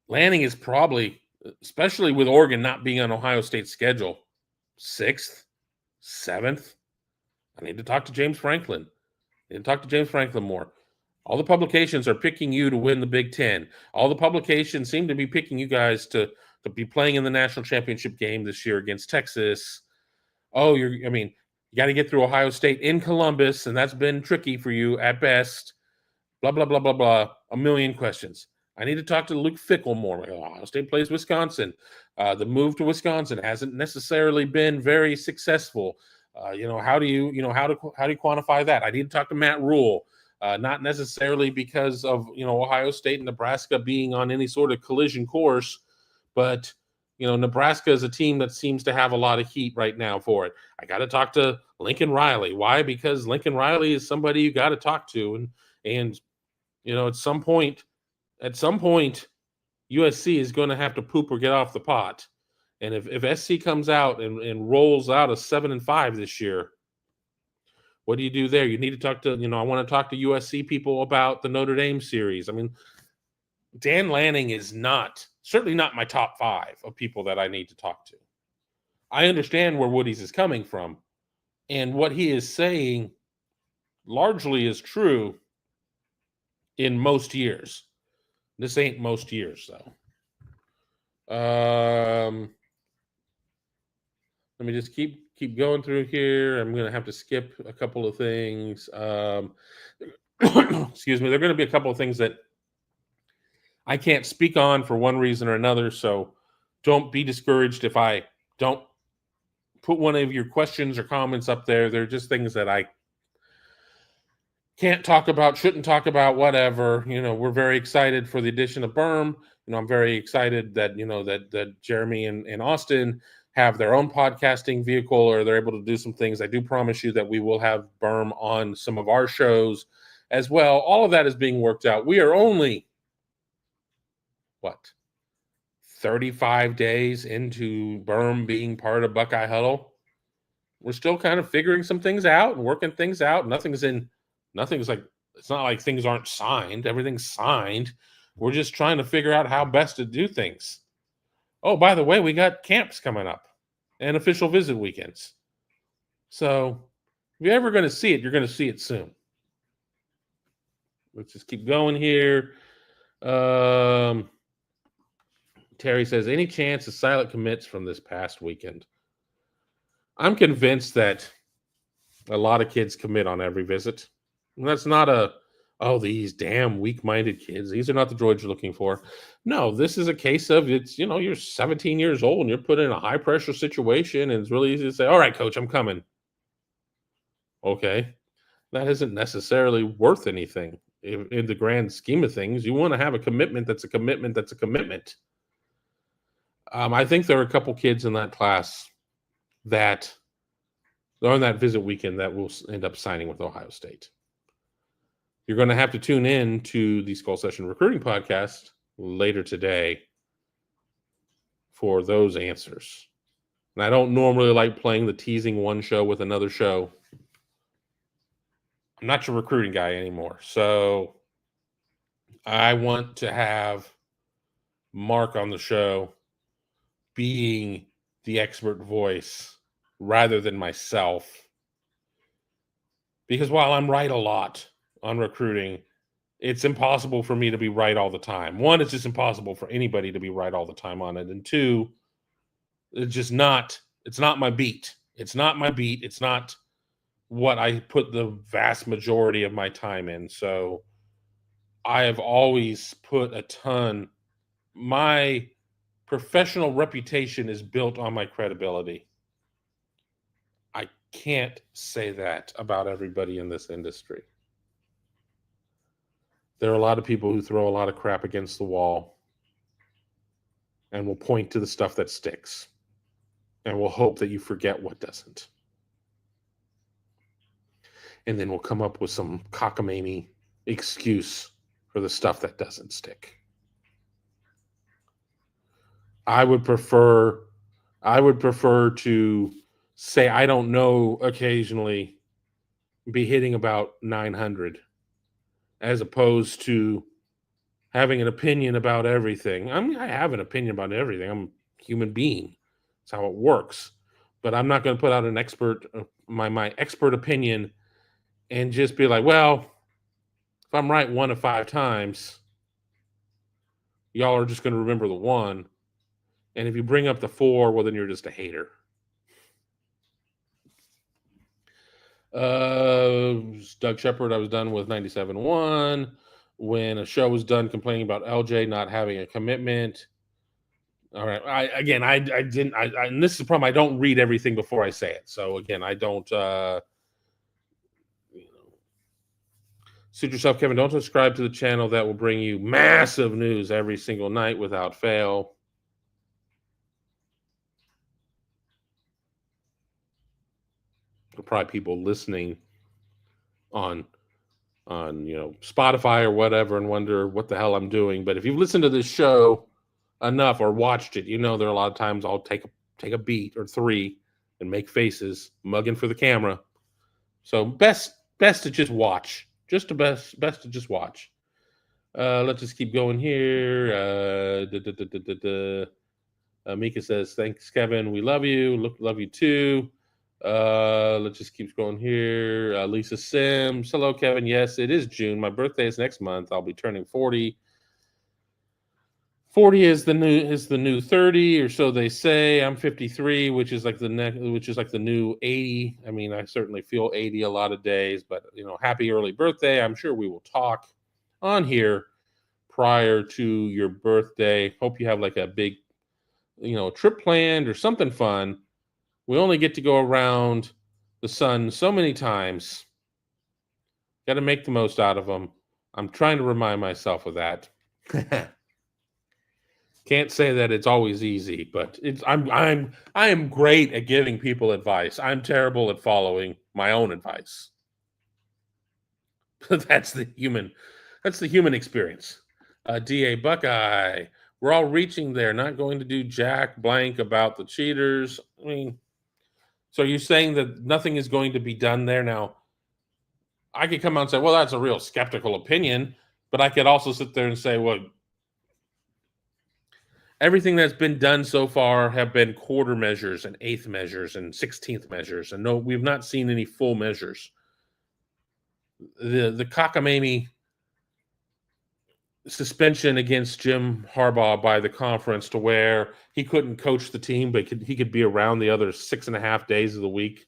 Lanning is probably, especially with Oregon not being on Ohio State's schedule, 6th, 7th. I need to talk to James Franklin. I need to talk to James Franklin more. All the publications are picking you to win the Big Ten. All the publications seem to be picking you guys to be playing in the national championship game this year against Texas. Oh, you got to get through Ohio State in Columbus, and that's been tricky for you at best. Blah, blah, blah, blah, blah. A million questions. I need to talk to Luke Fickell more. Ohio State plays Wisconsin. The move to Wisconsin hasn't necessarily been very successful. How do you quantify that? I need to talk to Matt Rule, not necessarily because of Ohio State and Nebraska being on any sort of collision course, but Nebraska is a team that seems to have a lot of heat right now for it. I got to talk to Lincoln Riley. Why? Because Lincoln Riley is somebody you got to talk to, and at some point, USC is going to have to poop or get off the pot. And if SC comes out and rolls out a 7-5 this year, what do you do there? You need to talk to, I want to talk to USC people about the Notre Dame series. I mean, Dan Lanning is certainly not my top 5 of people that I need to talk to. I understand where Woody's is coming from, and what he is saying largely is true in most years. This ain't most years, though. Let me just keep going through here. I'm going to have to skip a couple of things. Excuse me. There are going to be a couple of things that I can't speak on for one reason or another, so don't be discouraged if I don't put one of your questions or comments up there. They're just things that I can't talk about, shouldn't talk about, whatever. We're very excited for the addition of Berm. I'm very excited that, that Jeremy and Austin have their own podcasting vehicle, or they're able to do some things. I do promise you that we will have Berm on some of our shows as well. All of that is being worked out. We are only, 35 days into Berm being part of Buckeye Huddle. We're still kind of figuring some things out and working things out. It's not like things aren't signed. Everything's signed. We're just trying to figure out how best to do things. Oh, by the way, we got camps coming up and official visit weekends. So if you're ever going to see it, you're going to see it soon. Let's just keep going here. Terry says, any chance of silent commits from this past weekend? I'm convinced that a lot of kids commit on every visit. And that's not these damn weak-minded kids. These are not the droids you're looking for. No, this is a case of you're 17 years old and you're put in a high-pressure situation, and it's really easy to say, all right, coach, I'm coming. Okay. That isn't necessarily worth anything in the grand scheme of things. You want to have a commitment that's a commitment that's a commitment. I think there are a couple kids in that class that are on that visit weekend that will end up signing with Ohio State. You're going to have to tune in to the Skull Session Recruiting Podcast later today for those answers. And I don't normally like playing the teasing one show with another show. I'm not your recruiting guy anymore. So I want to have Mark on the show being the expert voice rather than myself. Because while I'm right a lot on recruiting, it's impossible for me to be right all the time. One, it's just impossible for anybody to be right all the time on it. And two, it's not my beat. It's not my beat. It's not what I put the vast majority of my time in. So I have always put my professional reputation is built on my credibility. I can't say that about everybody in this industry. There are a lot of people who throw a lot of crap against the wall and will point to the stuff that sticks and will hope that you forget what doesn't. And then we'll come up with some cockamamie excuse for the stuff that doesn't stick. I would prefer to say I don't know occasionally be hitting about 900 as opposed to having an opinion about everything. I mean, I have an opinion about everything. I'm a human being. That's how it works. But I'm not going to put out an expert my expert opinion and just be like, well, if I'm right 1 of 5 times, y'all are just going to remember the 1. And if you bring up the 4, well, then you're just a hater. Doug Shepard, I was done with 97.1. When a show was done complaining about LJ not having a commitment. All right. I didn't. And this is the problem. I don't read everything before I say it. So again, I don't. Suit yourself, Kevin. Don't subscribe to the channel that will bring you massive news every single night without fail. There are probably people listening on Spotify or whatever and wonder what the hell I'm doing. But if you've listened to this show enough or watched it, there are a lot of times I'll take a beat or 3 and make faces, mugging for the camera. So best to just watch. Just the best to just watch. Let's just keep going here. Mika says, thanks, Kevin. We love you. Love you too. Let's just keep going here. Lisa Sims. Hello, Kevin. Yes, it is June. My birthday is next month. I'll be turning 40. 40 is the new 30, or so they say. I'm 53, which is like the new 80. I mean, I certainly feel 80 a lot of days, but happy early birthday. I'm sure we will talk on here prior to your birthday. Hope you have like a big, trip planned or something fun. We only get to go around the sun so many times. Got to make the most out of them. I'm trying to remind myself of that. Can't say that it's always easy, but I am great at giving people advice. I'm terrible at following my own advice. That's the human experience. DA Buckeye, we're all reaching there. Not going to do jack blank about the cheaters. I mean, so you're saying that nothing is going to be done there now? I could come out and say, well, that's a real skeptical opinion, but I could also sit there and say, well, everything that's been done so far have been quarter measures and eighth measures and 16th measures. And no, we've not seen any full measures. The cockamamie suspension against Jim Harbaugh by the conference to where he couldn't coach the team, but he could be around the other 6.5 days of the week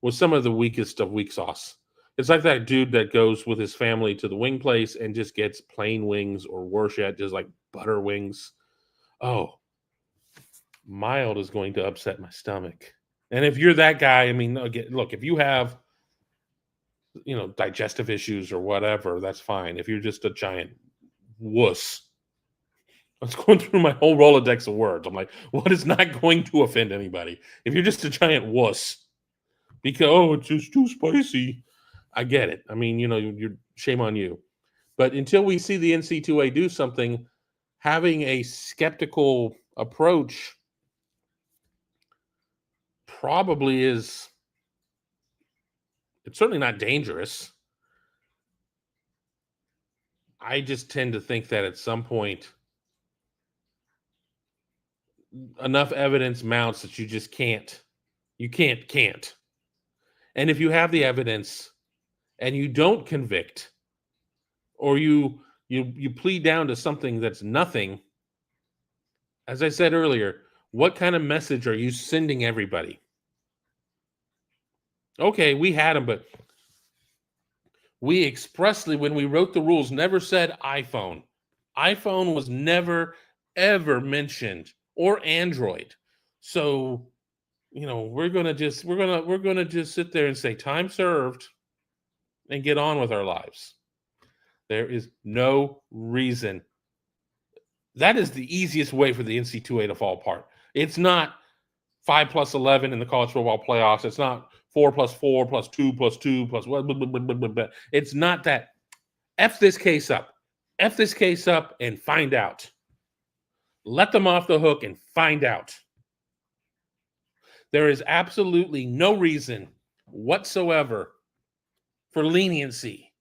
was some of the weakest of weak sauce. It's like that dude that goes with his family to the wing place and just gets plain wings or worse yet, just like butter wings. Oh, mild is going to upset my stomach. And if you're that guy, I mean, again, look, if you have, digestive issues or whatever, that's fine. If you're just a giant wuss, I was going through my whole Rolodex of words. I'm like, what is not going to offend anybody? If you're just a giant wuss, because it's just too spicy. I get it. I mean, you're shame on you. But until we see the NC2A do something, having a skeptical approach probably is, it's certainly not dangerous. I just tend to think that at some point, enough evidence mounts that you just can't. And if you have the evidence and you don't convict, or you plead down to something that's nothing, as I said earlier, what kind of message are you sending everybody? Okay, we had them, but we expressly, when we wrote the rules, never said iPhone. iPhone was never, ever mentioned, or Android. So, we're gonna just sit there and say time served and get on with our lives. There is no reason. That is the easiest way for the NC2A to fall apart. It's not 5 plus 11 in the college football playoffs. It's not 4 plus 4 plus 2 plus 2 plus what. It's not that. F this case up. F this case up and find out. Let them off the hook and find out. There is absolutely no reason whatsoever for leniency.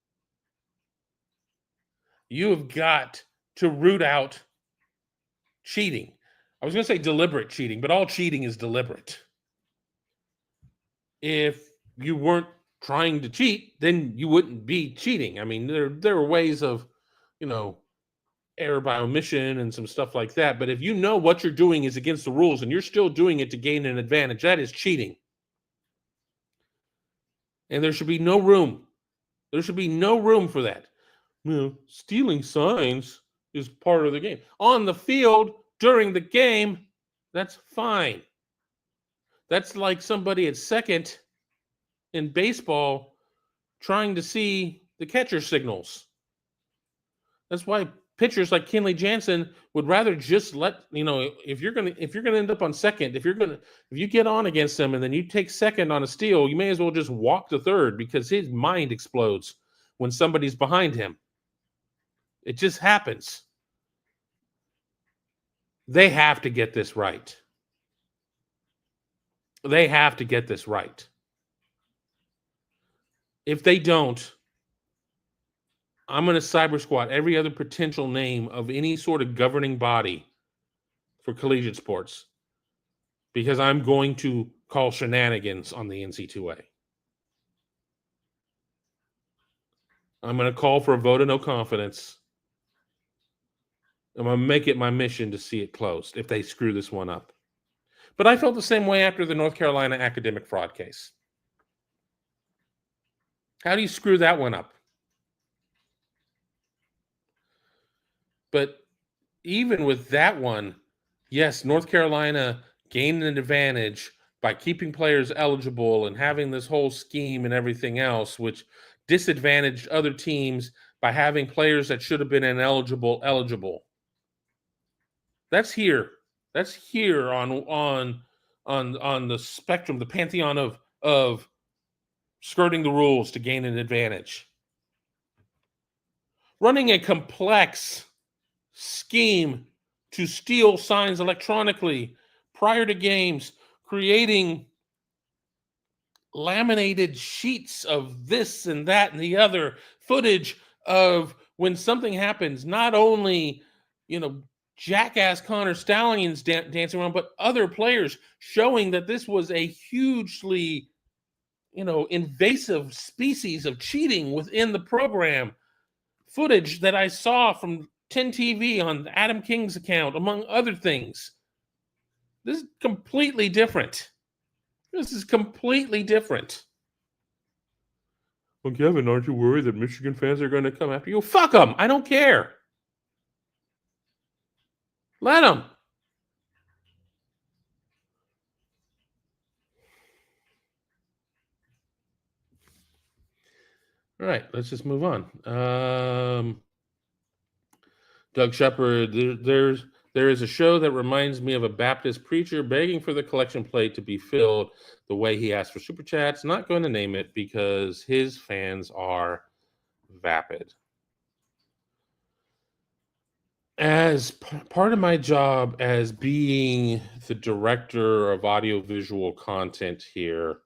You have got to root out cheating. I was going to say deliberate cheating, but all cheating is deliberate. If you weren't trying to cheat, then you wouldn't be cheating. I mean, there are ways of, error by omission and some stuff like that. But if you know what you're doing is against the rules and you're still doing it to gain an advantage, that is cheating. And there should be no room. There should be no room for that. Stealing signs is part of the game. On the field, during the game, that's fine. That's like somebody at second in baseball trying to see the catcher signals. That's why pitchers like Kenley Jansen would rather just let, if you're gonna end up on second, if you get on against them and then you take second on a steal, you may as well just walk to third because his mind explodes when somebody's behind him. It just happens. They have to get this right. They have to get this right. If they don't, I'm going to cyber squat every other potential name of any sort of governing body for collegiate sports because I'm going to call shenanigans on the NC2A. I'm going to call for a vote of no confidence. I'm going to make it my mission to see it closed if they screw this one up. But I felt the same way after the North Carolina academic fraud case. How do you screw that one up? But even with that one, yes, North Carolina gained an advantage by keeping players eligible and having this whole scheme and everything else, which disadvantaged other teams by having players that should have been ineligible eligible. That's here. That's here on the spectrum, the pantheon of skirting the rules to gain an advantage. Running a complex scheme to steal signs electronically prior to games, creating laminated sheets of this and that and the other, footage of when something happens, not only, jackass Connor Stallions dancing around, but other players showing that this was a hugely, invasive species of cheating within the program. Footage that I saw from 10 TV on Adam King's account, among other things. This is completely different. This is completely different. Well, Kevin, aren't you worried that Michigan fans are going to come after you? Fuck them. I don't care. Let them. All right, let's just move on. Doug Shepard, there is a show that reminds me of a Baptist preacher begging for the collection plate to be filled the way he asked for super chats. Not going to name it because his fans are vapid. As part of my job as being the director of audiovisual content here,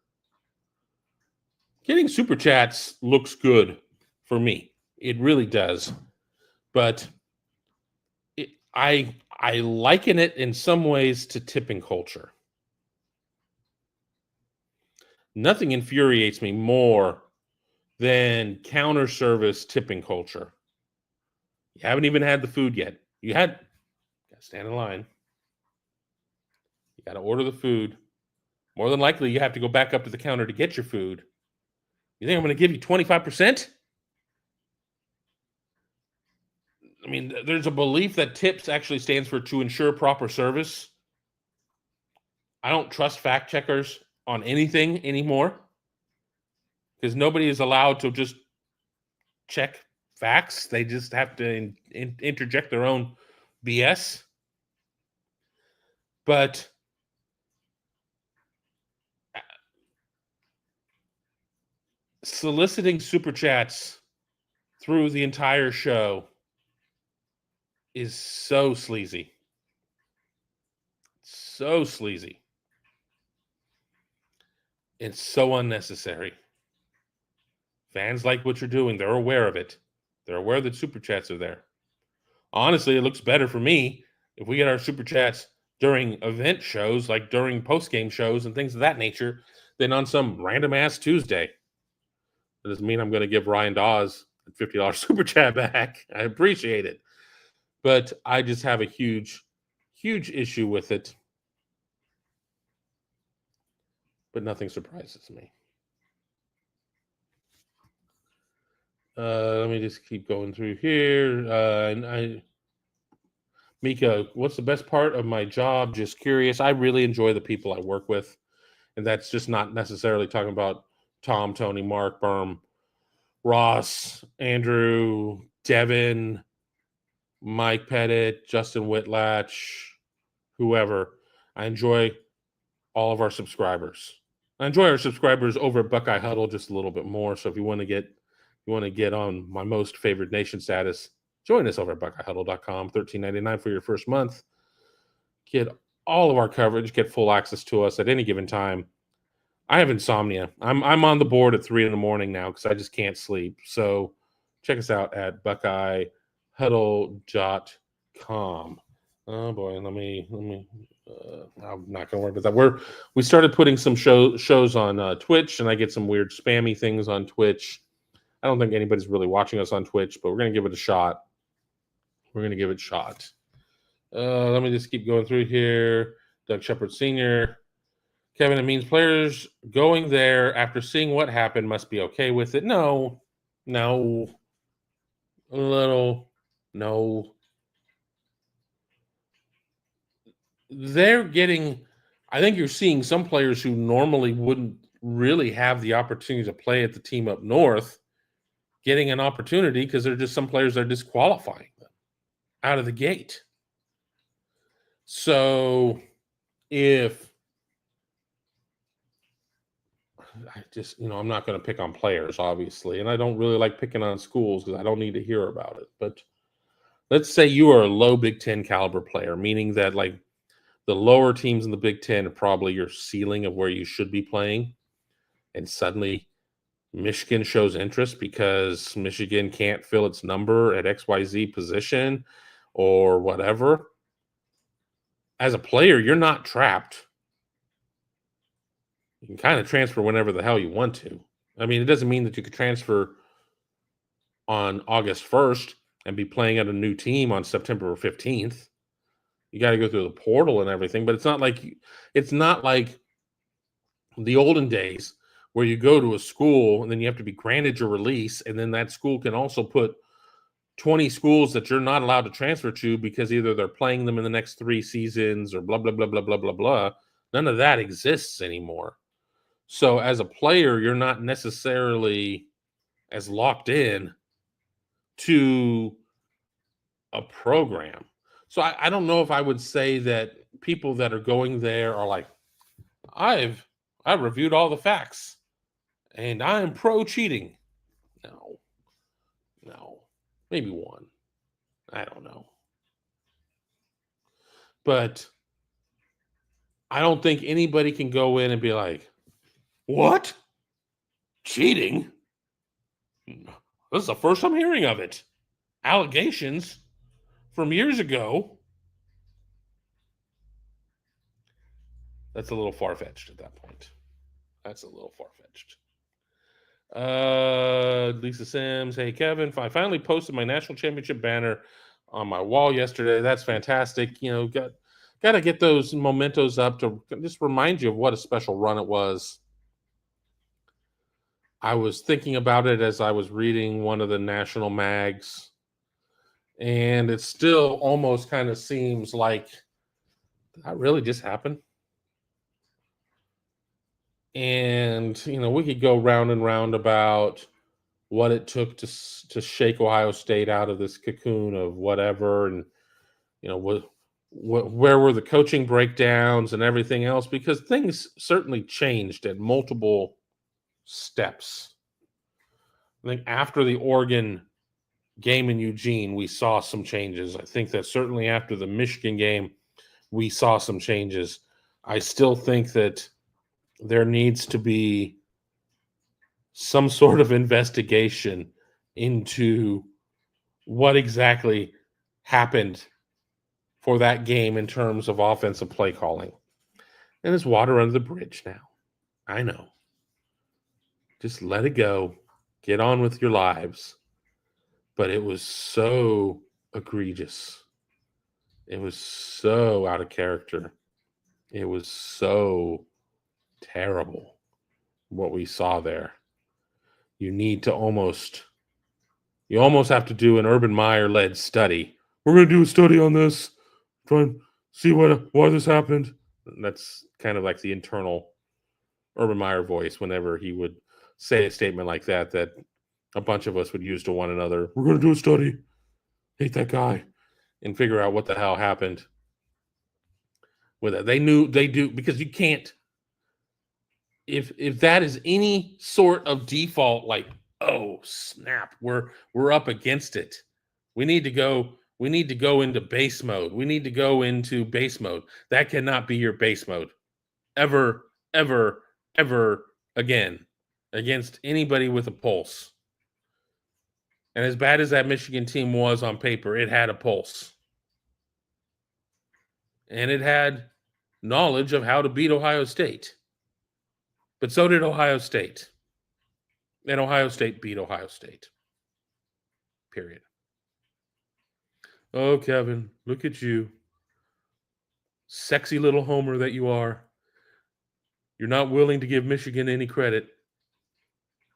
getting super chats looks good for me. It really does. But I liken it in some ways to tipping culture. Nothing infuriates me more than counter service tipping culture. You haven't even had the food yet. You got to stand in line. You got to order the food. More than likely, you have to go back up to the counter to get your food. You think I'm going to give you 25%? I mean, there's a belief that TIPS actually stands for to ensure proper service. I don't trust fact checkers on anything anymore because nobody is allowed to just check facts. They just have to interject their own BS. But soliciting super chats through the entire show is so sleazy. So sleazy. It's so unnecessary. Fans like what you're doing. They're aware of it. They're aware that super chats are there. Honestly, it looks better for me if we get our super chats during event shows, like during post-game shows and things of that nature, than on some random-ass Tuesday. That doesn't mean I'm going to give Ryan Dawes a $50 super chat back. I appreciate it. But I just have a huge, huge issue with it. But nothing surprises me. Let me just keep going through here. Mika, what's the best part of my job? Just curious. I really enjoy the people I work with. And that's just not necessarily talking about Tom, Tony, Mark, Berm, Ross, Andrew, Devin, Mike Pettit, Justin Whitlatch, whoever. I enjoy all of our subscribers. I enjoy our subscribers over at Buckeye Huddle just a little bit more. So if you want to get on my most favored nation status, join us over at BuckeyeHuddle.com. $13.99 for your first month. Get all of our coverage. Get full access to us at any given time. I have insomnia. I'm on the board at 3 a.m. now because I just can't sleep. So check us out at BuckeyeHuddle.com. Oh boy, let me. I'm not gonna worry about that. We started putting some shows on Twitch, and I get some weird spammy things on Twitch. I don't think anybody's really watching us on Twitch, but we're gonna give it a shot. Let me just keep going through here. Doug Shepard Sr. Kevin, it means players going there after seeing what happened must be okay with it. No. They're getting, I think you're seeing some players who normally wouldn't really have the opportunity to play at the team up north getting an opportunity because there are just some players that are disqualifying them out of the gate. So if I just, I'm not going to pick on players, obviously, and I don't really like picking on schools because I don't need to hear about it. But let's say you are a low Big Ten caliber player, meaning that like the lower teams in the Big Ten are probably your ceiling of where you should be playing, and suddenly Michigan shows interest because Michigan can't fill its number at XYZ position or whatever. As a player, you're not trapped. You can kind of transfer whenever the hell you want to. I mean, it doesn't mean that you could transfer on August 1st and be playing at a new team on September 15th. You got to go through the portal and everything, but it's not like the olden days where you go to a school and then you have to be granted your release, and then that school can also put 20 schools that you're not allowed to transfer to because either they're playing them in the next 3 seasons or blah, blah, blah, blah, blah, blah, blah. None of that exists anymore. So as a player, you're not necessarily as locked in to a program. So I don't know if I would say that people that are going there are like, I've reviewed all the facts and I'm pro cheating. No, maybe one. I don't know. But I don't think anybody can go in and be like, what? Cheating? This is the first I'm hearing of it. Allegations from years ago. That's a little far-fetched at that point. Lisa Sims, hey Kevin, I finally posted my national championship banner on my wall yesterday. That's fantastic. Got to get those mementos up to just remind you of what a special run it was. I was thinking about it as I was reading one of the national mags, and it still almost kind of seems like, did that really just happen? And, we could go round and round about what it took to shake Ohio State out of this cocoon of whatever. And, where were the coaching breakdowns and everything else? Because things certainly changed at multiple steps. I think after the Oregon game in Eugene, we saw some changes. I think that certainly after the Michigan game, we saw some changes. I still think that there needs to be some sort of investigation into what exactly happened for that game in terms of offensive play calling. And it's water under the bridge now. I know. Just let it go. Get on with your lives. But it was so egregious. It was so out of character. It was so terrible what we saw there. You almost have to do an Urban Meyer-led study. We're going to do a study on this, try and see why this happened. And that's kind of like the internal Urban Meyer voice whenever he would say a statement like that a bunch of us would use to one another. We're going to do a study. Hate that guy. And figure out what the hell happened with it. They do, because you can't, if that is any sort of default, like, oh snap, we're up against it. We need to go into base mode. We need to go into base mode. That cannot be your base mode. Ever again against anybody with a pulse. And as bad as that Michigan team was on paper, it had a pulse. And it had knowledge of how to beat Ohio State. But so did Ohio State. And Ohio State beat Ohio State. Period. Oh, Kevin, look at you. Sexy little homer that you are. You're not willing to give Michigan any credit.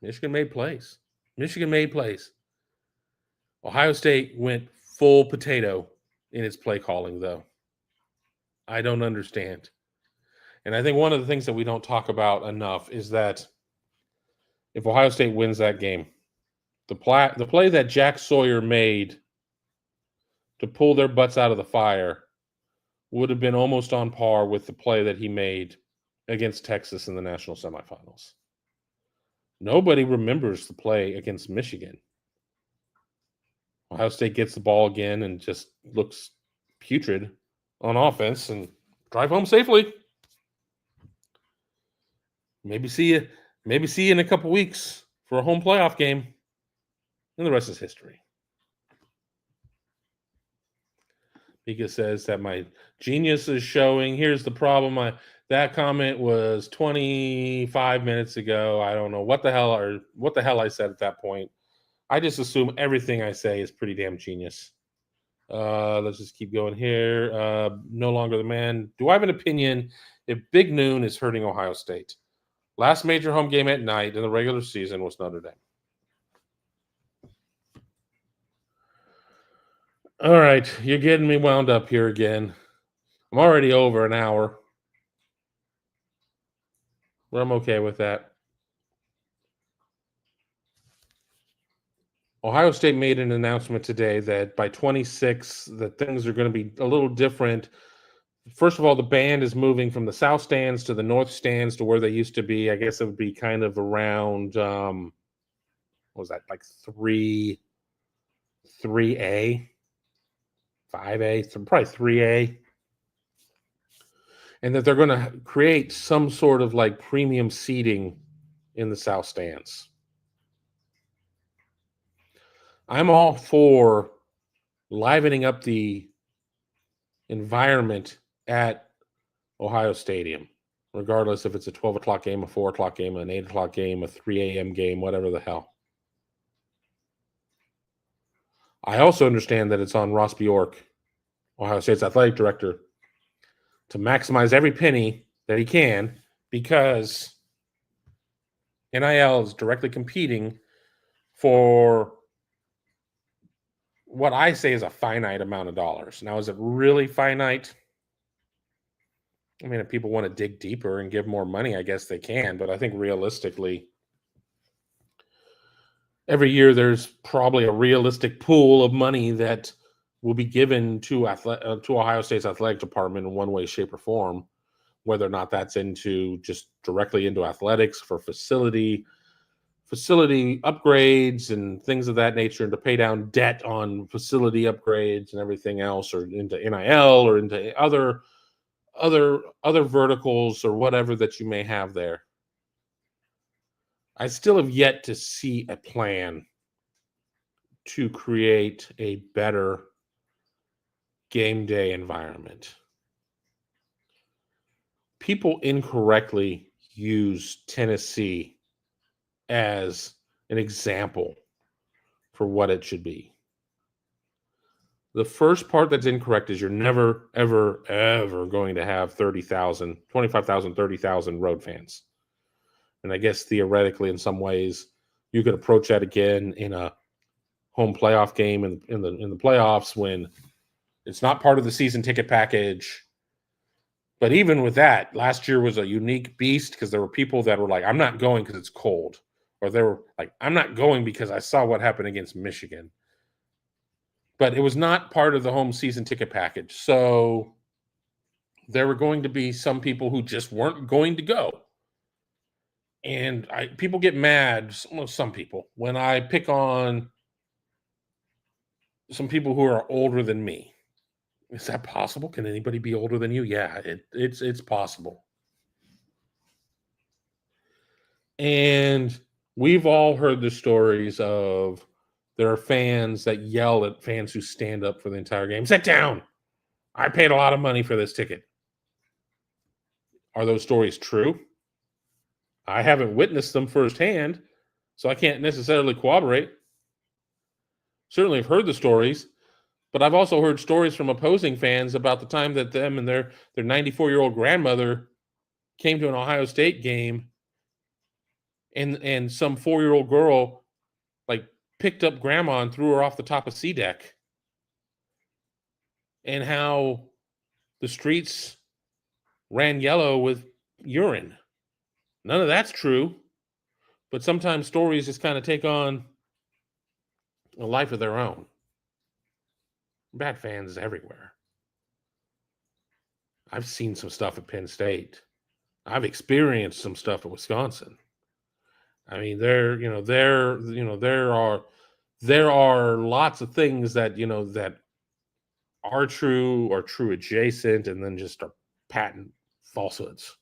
Michigan made plays. Ohio State went full potato in its play calling, though. I don't understand. And I think one of the things that we don't talk about enough is that if Ohio State wins that game, the play that Jack Sawyer made to pull their butts out of the fire would have been almost on par with the play that he made against Texas in the national semifinals. Nobody remembers the play against Michigan. Ohio State gets the ball again and just looks putrid on offense and drive home safely. Maybe see you in a couple weeks for a home playoff game. And the rest is history. Mika says that my genius is showing. Here's the problem. That comment was 25 minutes ago. I don't know what the hell I said at that point. I just assume everything I say is pretty damn genius. Let's just keep going here. No longer the man. Do I have an opinion if Big Noon is hurting Ohio State? Last major home game at night in the regular season was Notre Dame. All right, you're getting me wound up here again. I'm already over an hour. But I'm okay with that. Ohio State made an announcement today that by 26, that things are going to be a little different. First of all, the band is moving from the south stands to the north stands to where they used to be. I guess it would be kind of around, what was that, like 3A, 5A, probably 3A. And that they're going to create some sort of like premium seating in the south stands. I'm all for livening up the environment at Ohio Stadium, regardless if it's a 12 o'clock game, a 4 o'clock game, an 8 o'clock game, a 3 a.m. game, whatever the hell. I also understand that it's on Ross Bjork, Ohio State's athletic director, to maximize every penny that he can, because NIL is directly competing for what I say is a finite amount of dollars. Now, is it really finite? I mean, if people want to dig deeper and give more money, I guess they can. But I think realistically, every year there's probably a realistic pool of money that will be given to Ohio State's athletic department in one way, shape, or form, whether or not that's just directly into athletics for facility upgrades and things of that nature, and to pay down debt on facility upgrades and everything else, or into NIL or into other verticals or whatever that you may have there. I still have yet to see a plan to create a better game day environment. People incorrectly use Tennessee as an example for what it should be. The first part that's incorrect is you're never, ever, ever going to have 30,000, 25,000, 30,000 road fans. And I guess theoretically, in some ways, you could approach that again in a home playoff game in the playoffs when it's not part of the season ticket package. But even with that, last year was a unique beast because there were people that were like, I'm not going because it's cold. Or they were like, I'm not going because I saw what happened against Michigan. But it was not part of the home season ticket package. So there were going to be some people who just weren't going to go. And people get mad, some people, when I pick on some people who are older than me. Is that possible? Can anybody be older than you? Yeah, it's possible. And we've all heard the stories of there are fans that yell at fans who stand up for the entire game. Sit down. I paid a lot of money for this ticket. Are those stories true? I haven't witnessed them firsthand, so I can't necessarily corroborate. Certainly have heard the stories, but I've also heard stories from opposing fans about the time that them and their 94-year-old grandmother came to an Ohio State game and some 4-year-old girl like picked up grandma and threw her off the top of C deck. And how the streets ran yellow with urine. None of that's true, but sometimes stories just kind of take on a life of their own. Bad fans everywhere. I've seen some stuff at Penn State. I've experienced some stuff at Wisconsin. I mean, there are lots of things that, that are true or true adjacent and then just are patent falsehoods.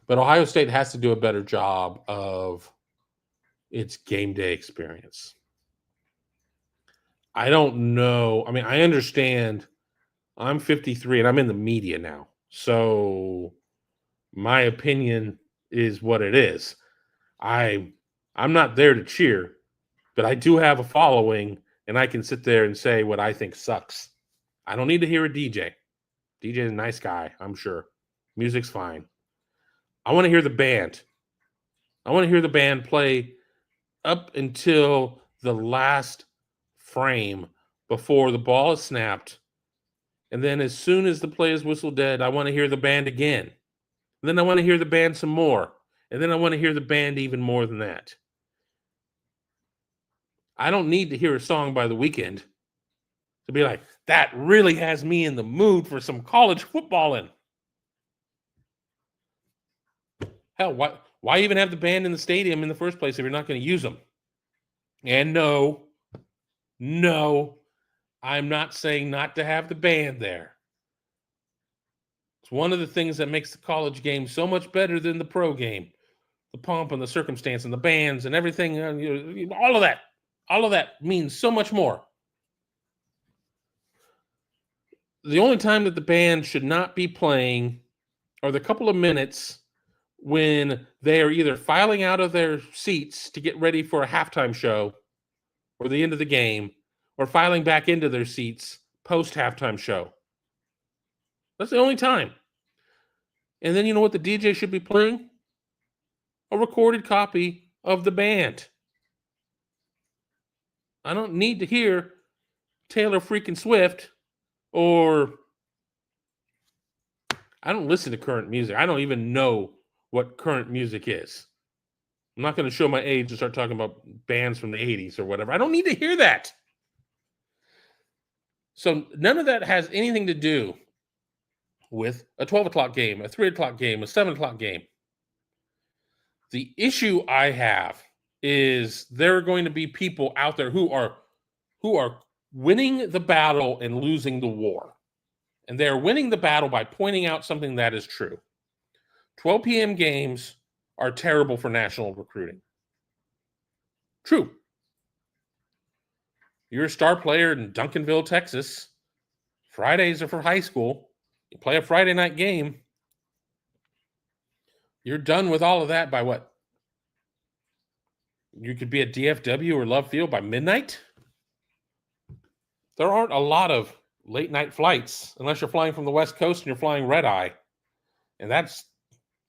But Ohio State has to do a better job of its game day experience. I don't know. I mean, I understand I'm 53 and I'm in the media now. So my opinion is what it is. I'm not there to cheer, but I do have a following and I can sit there and say what I think sucks. I don't need to hear a DJ. DJ is a nice guy, I'm sure. Music's fine. I want to hear the band. I want to hear the band play up until the last frame before the ball is snapped. And then as soon as the play is whistled dead, I want to hear the band again. And then I want to hear the band some more. And then I want to hear the band even more than that. I don't need to hear a song by The Weeknd to be like, that really has me in the mood for some college footballing. Hell, why even have the band in the stadium in the first place if you're not going to use them? And no, I'm not saying not to have the band there. It's one of the things that makes the college game so much better than the pro game. The pomp and the circumstance and the bands and everything, all of that means so much more. The only time that the band should not be playing are the couple of minutes when they are either filing out of their seats to get ready for a halftime show or the end of the game, or filing back into their seats post-halftime show. That's the only time. And then you know what the DJ should be playing? A recorded copy of the band. I don't need to hear Taylor freaking Swift, or I don't listen to current music. I don't even know what current music is. I'm not going to show my age and start talking about bands from the 80s or whatever. I don't need to hear that. So none of that has anything to do with a 12 o'clock game, a 3 o'clock game, a 7 o'clock game. The issue I have is there are going to be people out there who are winning the battle and losing the war. And they're winning the battle by pointing out something that is true. 12 p.m. games are terrible for national recruiting. True. You're a star player in Duncanville, Texas. Fridays are for high school. You play a Friday night game. You're done with all of that by what? You could be at DFW or Love Field by midnight? There aren't a lot of late night flights unless you're flying from the West Coast and you're flying red eye. And that's,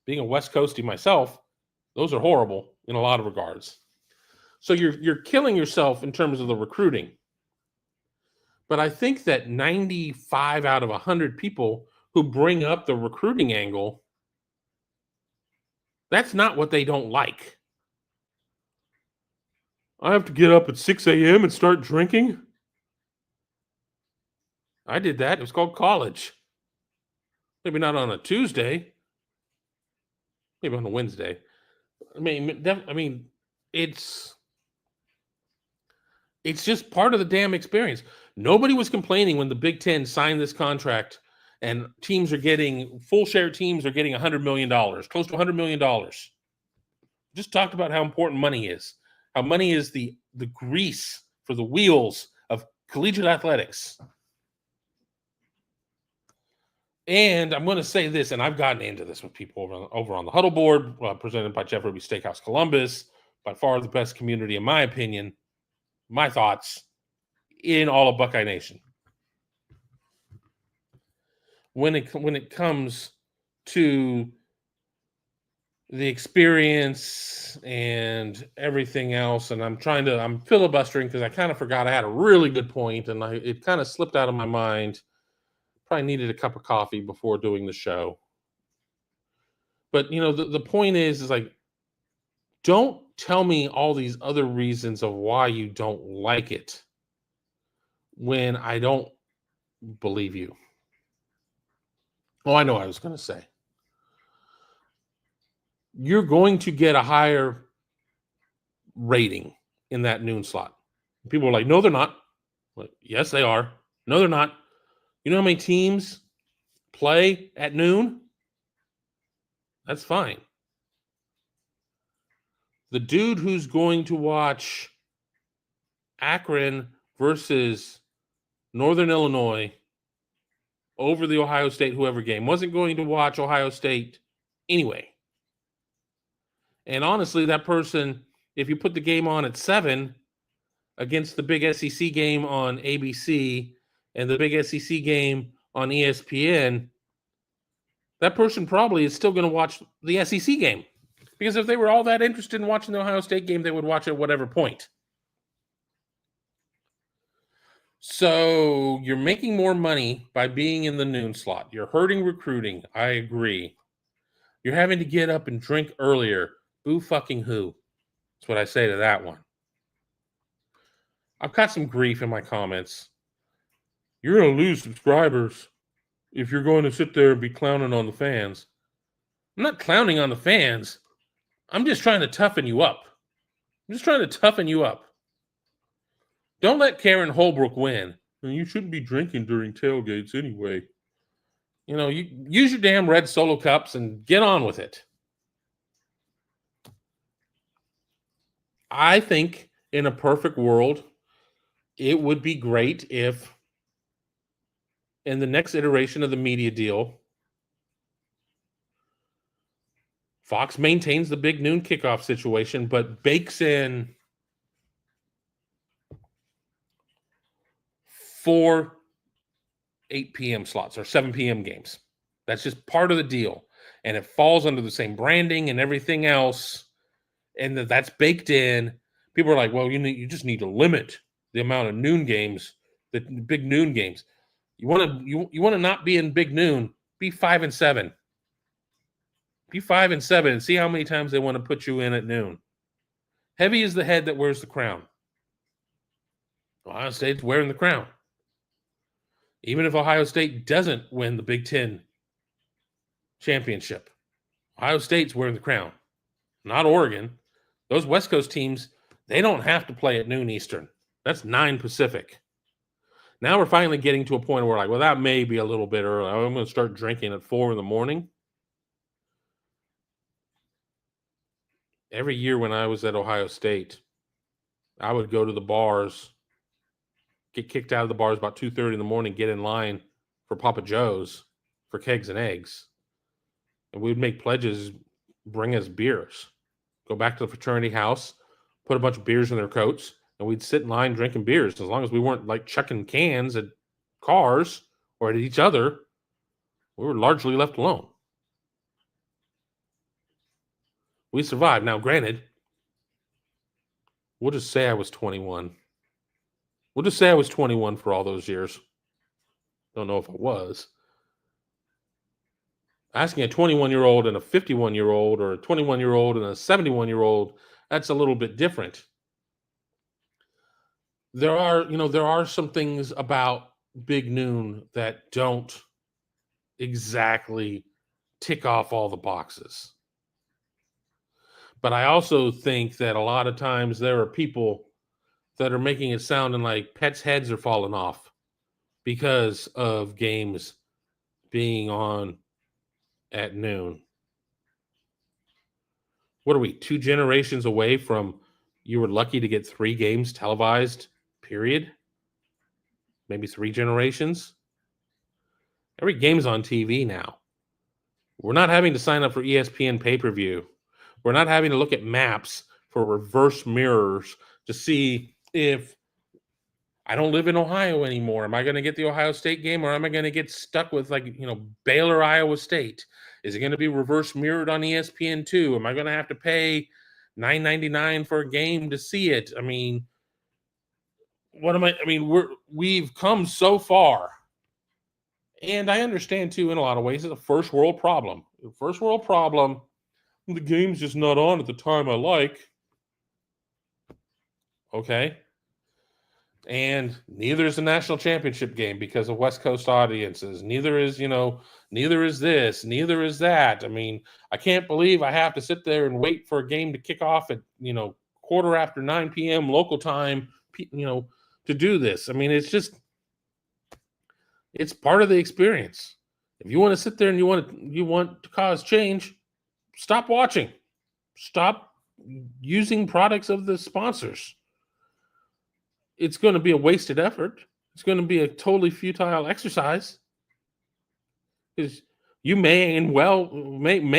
being a West Coastie myself, those are horrible in a lot of regards. So you're killing yourself in terms of the recruiting. But I think that 95 out of 100 people who bring up the recruiting angle, that's not what they don't like. I have to get up at 6 a.m. and start drinking. I did that. It was called college. Maybe not on a Tuesday. Maybe on a Wednesday. I mean, it's just part of the damn experience. Nobody was complaining when the Big Ten signed this contract and teams are getting, full share teams are getting $100 million, close to $100 million. Just talked about how important money is. How money is the grease for the wheels of collegiate athletics. And I'm going to say this, and I've gotten into this with people over on the Huddle Board, presented by Jeff Ruby Steakhouse Columbus, by far the best community, in my opinion, my thoughts, in all of Buckeye Nation. When it comes to the experience and everything else, and I'm filibustering because I kind of forgot I had a really good point, and it kind of slipped out of my mind. Probably needed a cup of coffee before doing the show. But, the point is like, don't tell me all these other reasons of why you don't like it when I don't believe you. Oh, I know what I was going to say. You're going to get a higher rating in that noon slot. People are like, no, they're not. Like, yes, they are. No, they're not. You know how many teams play at noon? That's fine. The dude who's going to watch Akron versus Northern Illinois over the Ohio State whoever game wasn't going to watch Ohio State anyway. And honestly, that person, if you put the game on at 7 against the big SEC game on ABC and the big SEC game on ESPN, that person probably is still going to watch the SEC game. Because if they were all that interested in watching the Ohio State game, they would watch at whatever point. So you're making more money by being in the noon slot. You're hurting recruiting. I agree. You're having to get up and drink earlier. Boo fucking who? That's what I say to that one. I've got some grief in my comments. You're going to lose subscribers if you're going to sit there and be clowning on the fans. I'm not clowning on the fans. I'm just trying to toughen you up. Don't let Karen Holbrook win. You shouldn't be drinking during tailgates anyway. You use your damn red Solo cups and get on with it. I think in a perfect world, it would be great if in the next iteration of the media deal, Fox maintains the big noon kickoff situation, but bakes in 4 8 p.m. slots or 7 p.m. games. That's just part of the deal. And it falls under the same branding and everything else. And that's baked in. People are like, well, you just need to limit the amount of noon games, the big noon games. You want to not be in big noon, be 5 and 7. Be 5 and 7 and see how many times they want to put you in at noon. Heavy is the head that wears the crown. Ohio State's wearing the crown. Even if Ohio State doesn't win the Big Ten championship, Ohio State's wearing the crown, not Oregon. Those West Coast teams, they don't have to play at noon Eastern. That's 9 Pacific. Now we're finally getting to a point where we're like, well, that may be a little bit early. I'm going to start drinking at 4 in the morning. every year when I was at Ohio State, I would go to the bars, get kicked out of the bars about 2:30 in the morning, get in line for Papa Joe's for kegs and eggs. And we would make pledges, bring us beers, go back to the fraternity house, put a bunch of beers in their coats, and we'd sit in line drinking beers. As long as we weren't like chucking cans at cars or at each other, we were largely left alone. We survived. Now, granted, we'll just say I was 21. We'll just say I was 21 for all those years. Don't know if I was. Asking a 21-year-old and a 51-year-old or a 21-year-old and a 71-year-old, that's a little bit different. There are some things about Big Noon that don't exactly tick off all the boxes. But I also think that a lot of times there are people that are making it sounding like pets' heads are falling off because of games being on at noon. What are we, 2 generations away from you were lucky to get 3 games televised, period? Maybe 3 generations? Every game's on TV now. We're not having to sign up for ESPN pay-per-view. We're not having to look at maps for reverse mirrors to see if I don't live in Ohio anymore. Am I going to get the Ohio State game, or am I going to get stuck with Baylor, Iowa State? Is it going to be reverse mirrored on ESPN2? Am I going to have to pay $9.99 for a game to see it? I mean, we've come so far. And I understand, too, in a lot of ways, it's a first world problem. First world problem, the game's just not on at the time I like. Okay. And neither is the national championship game because of West Coast audiences. Neither is this, neither is that. I mean, I can't believe I have to sit there and wait for a game to kick off at, 9:15 p.m. local time, to do this. I mean, it's part of the experience. If you want to sit there and you want to cause change, stop watching. Stop using products of the sponsors. It's going to be a wasted effort. It's going to be a totally futile exercise. Because you may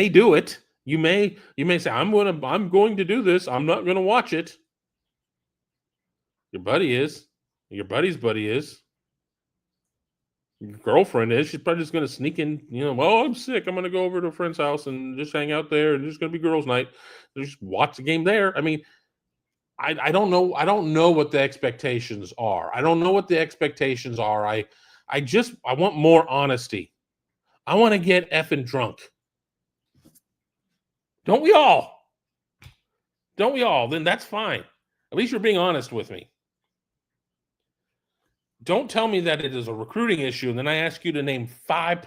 do it. You may say, I'm going to do this. I'm not going to watch it. Your buddy is. Your buddy's buddy is. Your girlfriend is. She's probably just going to sneak in, I'm sick. I'm going to go over to a friend's house and just hang out there, and there's going to be girls' night. Just watch the game there. I mean, I don't know. I don't know what the expectations are. I don't know what the expectations are. I want more honesty. I want to get effing drunk. Don't we all? Don't we all? Then that's fine. At least you're being honest with me. Don't tell me that it is a recruiting issue, and then I ask you to name 5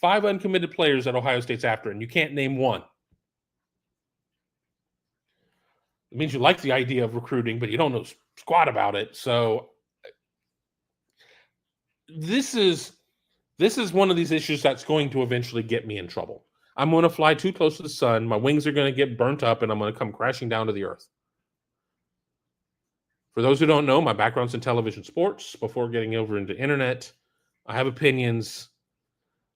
uncommitted players that Ohio State's after, and you can't name one. It means you like the idea of recruiting, but you don't know squat about it. So this is one of these issues that's going to eventually get me in trouble. I'm going to fly too close to the sun. My wings are going to get burnt up, and I'm going to come crashing down to the earth. For those who don't know, my background's in television sports. Before getting over into internet, I have opinions.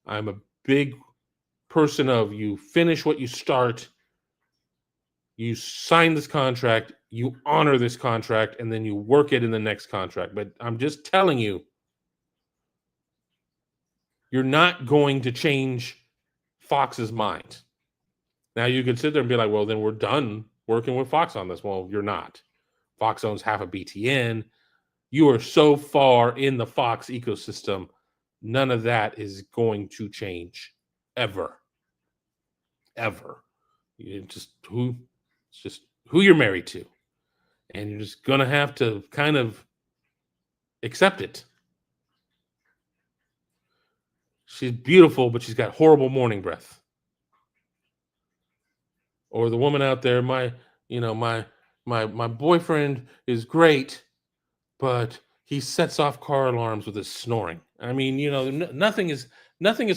I'm a big person of you finish what you start. You sign this contract, you honor this contract, and then you work it in the next contract. But I'm just telling you, you're not going to change Fox's mind. Now, you could sit there and be like, well, then we're done working with Fox on this. Well, you're not. Fox owns half of BTN. You are so far in the Fox ecosystem, none of that is going to change ever. Ever. It's just who you're married to. And you're just going to have to kind of accept it. She's beautiful, but she's got horrible morning breath. Or the woman out there, my boyfriend is great, but he sets off car alarms with his snoring. I mean, nothing is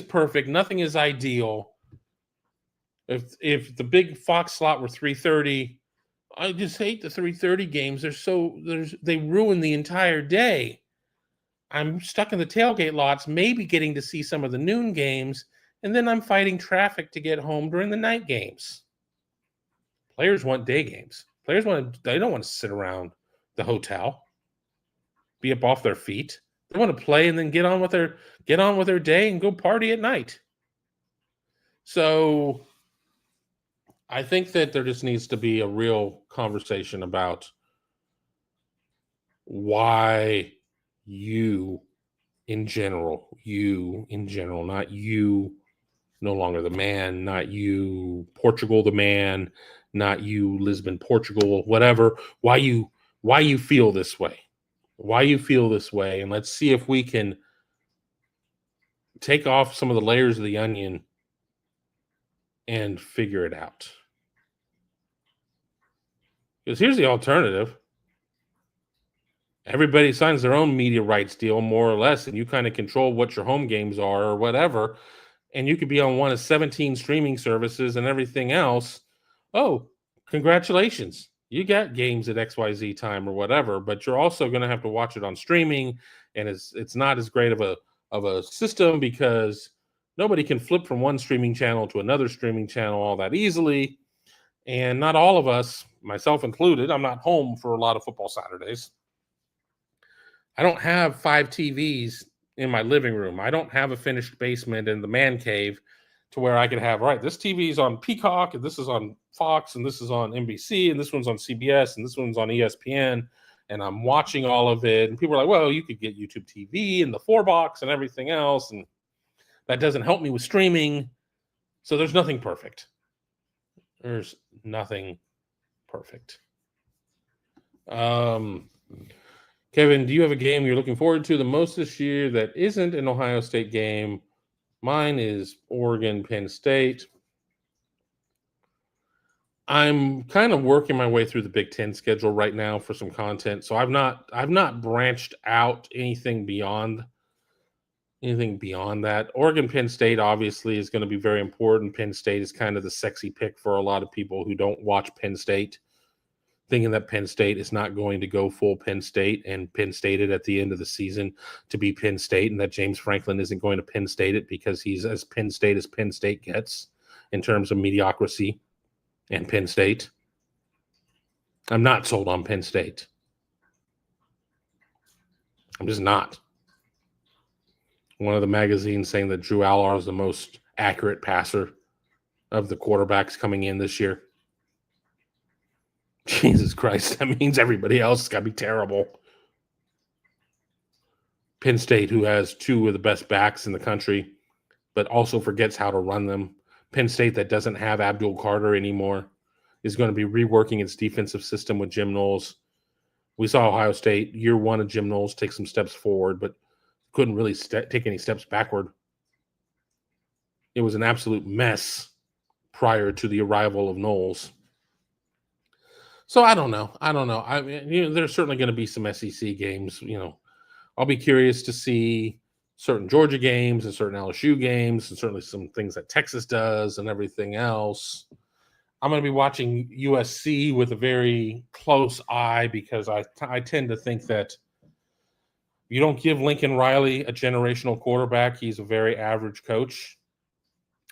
perfect. Nothing is ideal. If the big Fox slot were 3:30, I just hate the 3:30 games. They ruin the entire day. I'm stuck in the tailgate lots, maybe getting to see some of the noon games, and then I'm fighting traffic to get home during the night games. Players want day games. They don't want to sit around the hotel, be up off their feet. They want to play and then get on with their day and go party at night. So I think that there just needs to be a real conversation about why you in general, not you no longer the man, not you Portugal the man, not you Lisbon Portugal, whatever, why you feel this way. Why you feel this way, and let's see if we can take off some of the layers of the onion and figure it out. Because here's the alternative. Everybody signs their own media rights deal, more or less, and you kind of control what your home games are or whatever. And you could be on one of 17 streaming services and everything else. Oh, congratulations. You got games at XYZ time or whatever, but you're also going to have to watch it on streaming. And it's not as great of a system because nobody can flip from one streaming channel to another streaming channel all that easily. And not all of us, myself included, I'm not home for a lot of football Saturdays. I don't have 5 TVs in my living room. I don't have a finished basement in the man cave to where I could have, right, this TV is on Peacock, and this is on Fox, and this is on NBC, and this one's on CBS, and this one's on ESPN, and I'm watching all of it. And people are like, well, you could get YouTube TV and the 4-box and everything else, and that doesn't help me with streaming. So there's nothing perfect. There's nothing perfect. Kevin, do you have a game you're looking forward to the most this year that isn't an Ohio State game? Mine is Oregon, Penn State. I'm kind of working my way through the Big Ten schedule right now for some content, so I've not branched out anything beyond that. Oregon, Penn State obviously is going to be very important. Penn State is kind of the sexy pick for a lot of people who don't watch Penn State, thinking that Penn State is not going to go full Penn State and Penn State it at the end of the season to be Penn State, and that James Franklin isn't going to Penn State it because he's as Penn State gets in terms of mediocrity and Penn State. I'm not sold on Penn State. I'm just not. One of the magazines saying that Drew Allar is the most accurate passer of the quarterbacks coming in this year. Jesus Christ, that means everybody else has got to be terrible. Penn State, who has 2 of the best backs in the country, but also forgets how to run them. Penn State, that doesn't have Abdul Carter anymore, is going to be reworking its defensive system with Jim Knowles. We saw Ohio State, year 1 of Jim Knowles, take some steps forward, but couldn't really take any steps backward. It was an absolute mess prior to the arrival of Knowles. So I don't know. I mean, there's certainly going to be some SEC games. I'll be curious to see certain Georgia games and certain LSU games, and certainly some things that Texas does and everything else. I'm going to be watching USC with a very close eye because I tend to think that you don't give Lincoln Riley a generational quarterback. He's a very average coach.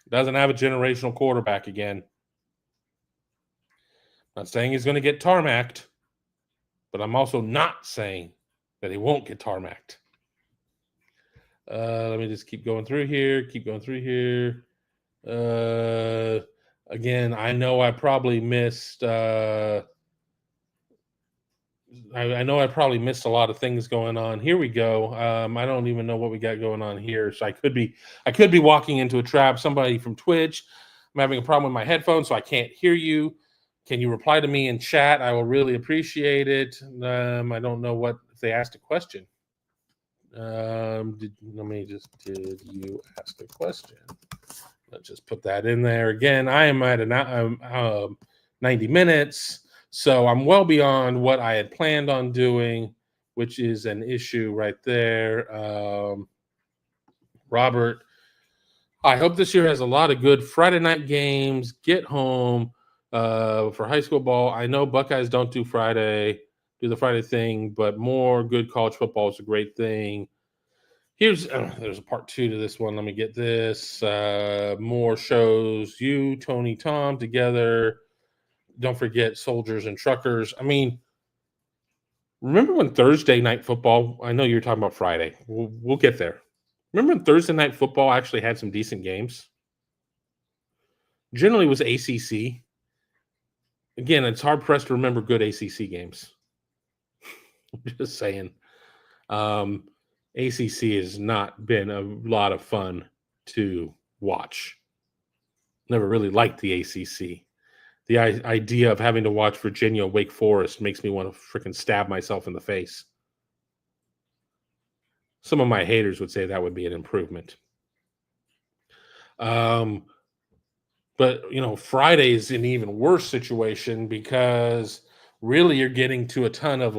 Doesn't have a generational quarterback again. Not saying he's going to get tarmacked, but I'm also not saying that he won't get tarmacked. Let me just keep going through here. Again, I know I probably missed. I know I probably missed a lot of things going on. Here we go. I don't even know what we got going on here, so I could be walking into a trap. Somebody from Twitch. I'm having a problem with my headphones, so I can't hear you. Can you reply to me in chat? I will really appreciate it. I don't know if they asked a question. Did you ask a question? Let's just put that in there. Again, I am at 90 minutes, so I'm well beyond what I had planned on doing, which is an issue right there. Robert, I hope this year has a lot of good Friday night games. Get home for high school ball. I know Buckeyes don't do the Friday thing, but more good college football is a great thing. There's a part 2 to this one. Let me get this. More shows. You, Tony, Tom together. Don't forget Soldiers and Truckers. I mean, remember when Thursday night football? I know you're talking about Friday. We'll get there. Remember when Thursday night football actually had some decent games? Generally, it was ACC. Again, it's hard pressed to remember good ACC games. Just saying. ACC has not been a lot of fun to watch. Never really liked the ACC. The idea of having to watch Virginia Wake Forest makes me want to freaking stab myself in the face. Some of my haters would say that would be an improvement. But Friday is an even worse situation because really you're getting to a ton of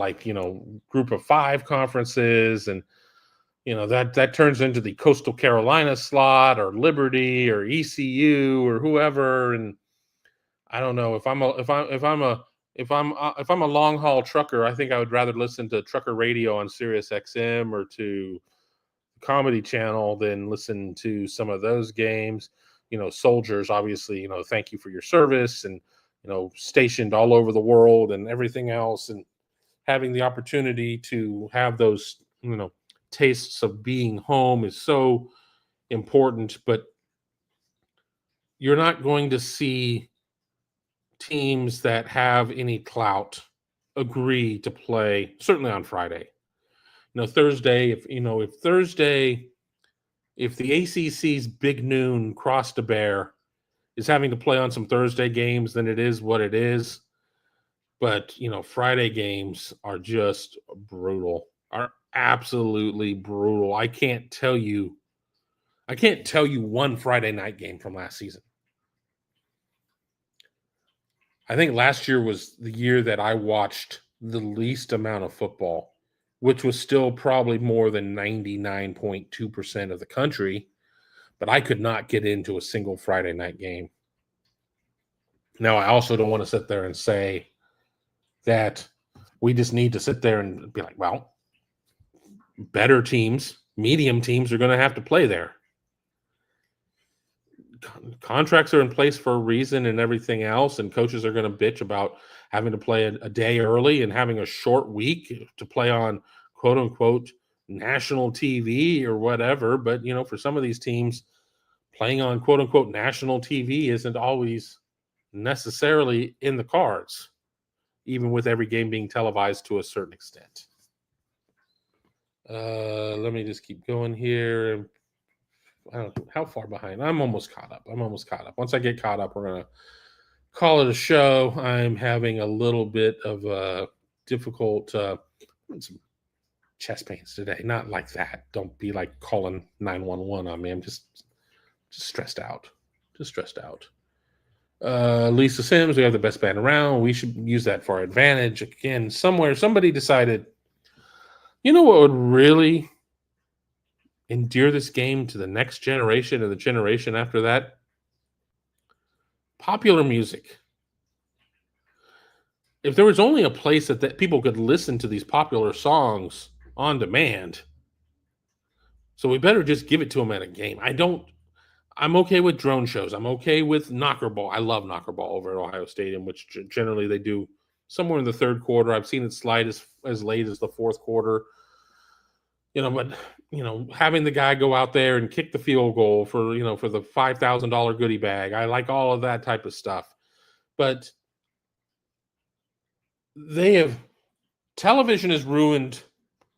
group of 5 conferences, and that turns into the Coastal Carolina slot or Liberty or ECU or whoever. And I don't know, if I'm a long haul trucker, I think I would rather listen to trucker radio on Sirius XM or to Comedy Channel than listen to some of those games. Soldiers, obviously, thank you for your service, and stationed all over the world and everything else, and having the opportunity to have those tastes of being home is so important. But you're not going to see teams that have any clout agree to play, certainly on Friday. Thursday, if the ACC's Big Noon cross to bear is having to play on some Thursday games, then it is what it is. But Friday games are just brutal, are absolutely brutal. I can't tell you one Friday night game from last season. I think last year was the year that I watched the least amount of football, which was still probably more than 99.2% of the country, but I could not get into a single Friday night game. Now, I also don't want to sit there and say that we just need to sit there and be like, well, better teams, medium teams are going to have to play there. Contracts are in place for a reason and everything else, and coaches are going to bitch about having to play a day early and having a short week to play on quote unquote national TV or whatever. But for some of these teams, playing on quote unquote national TV isn't always necessarily in the cards, even with every game being televised to a certain extent. Let me just keep going here. I don't know how far behind. I'm almost caught up. Once I get caught up, we're going to call it a show. I'm having a little bit of a difficult some chest pains today. Not like that. Don't be like calling 911 on me. I'm just stressed out. Lisa Sims, we have the best band around. We should use that for our advantage. Again, somebody decided, what would really endear this game to the next generation and the generation after that? Popular music. If there was only a place that people could listen to these popular songs on demand, so we better just give it to them at a game. I'm okay with drone shows. I'm okay with Knocker Ball. I love Knocker Ball over at Ohio Stadium, which generally they do somewhere in the third quarter. I've seen it slide as late as the fourth quarter. But having the guy go out there and kick the field goal for the $5,000 goodie bag, I like all of that type of stuff. But television has ruined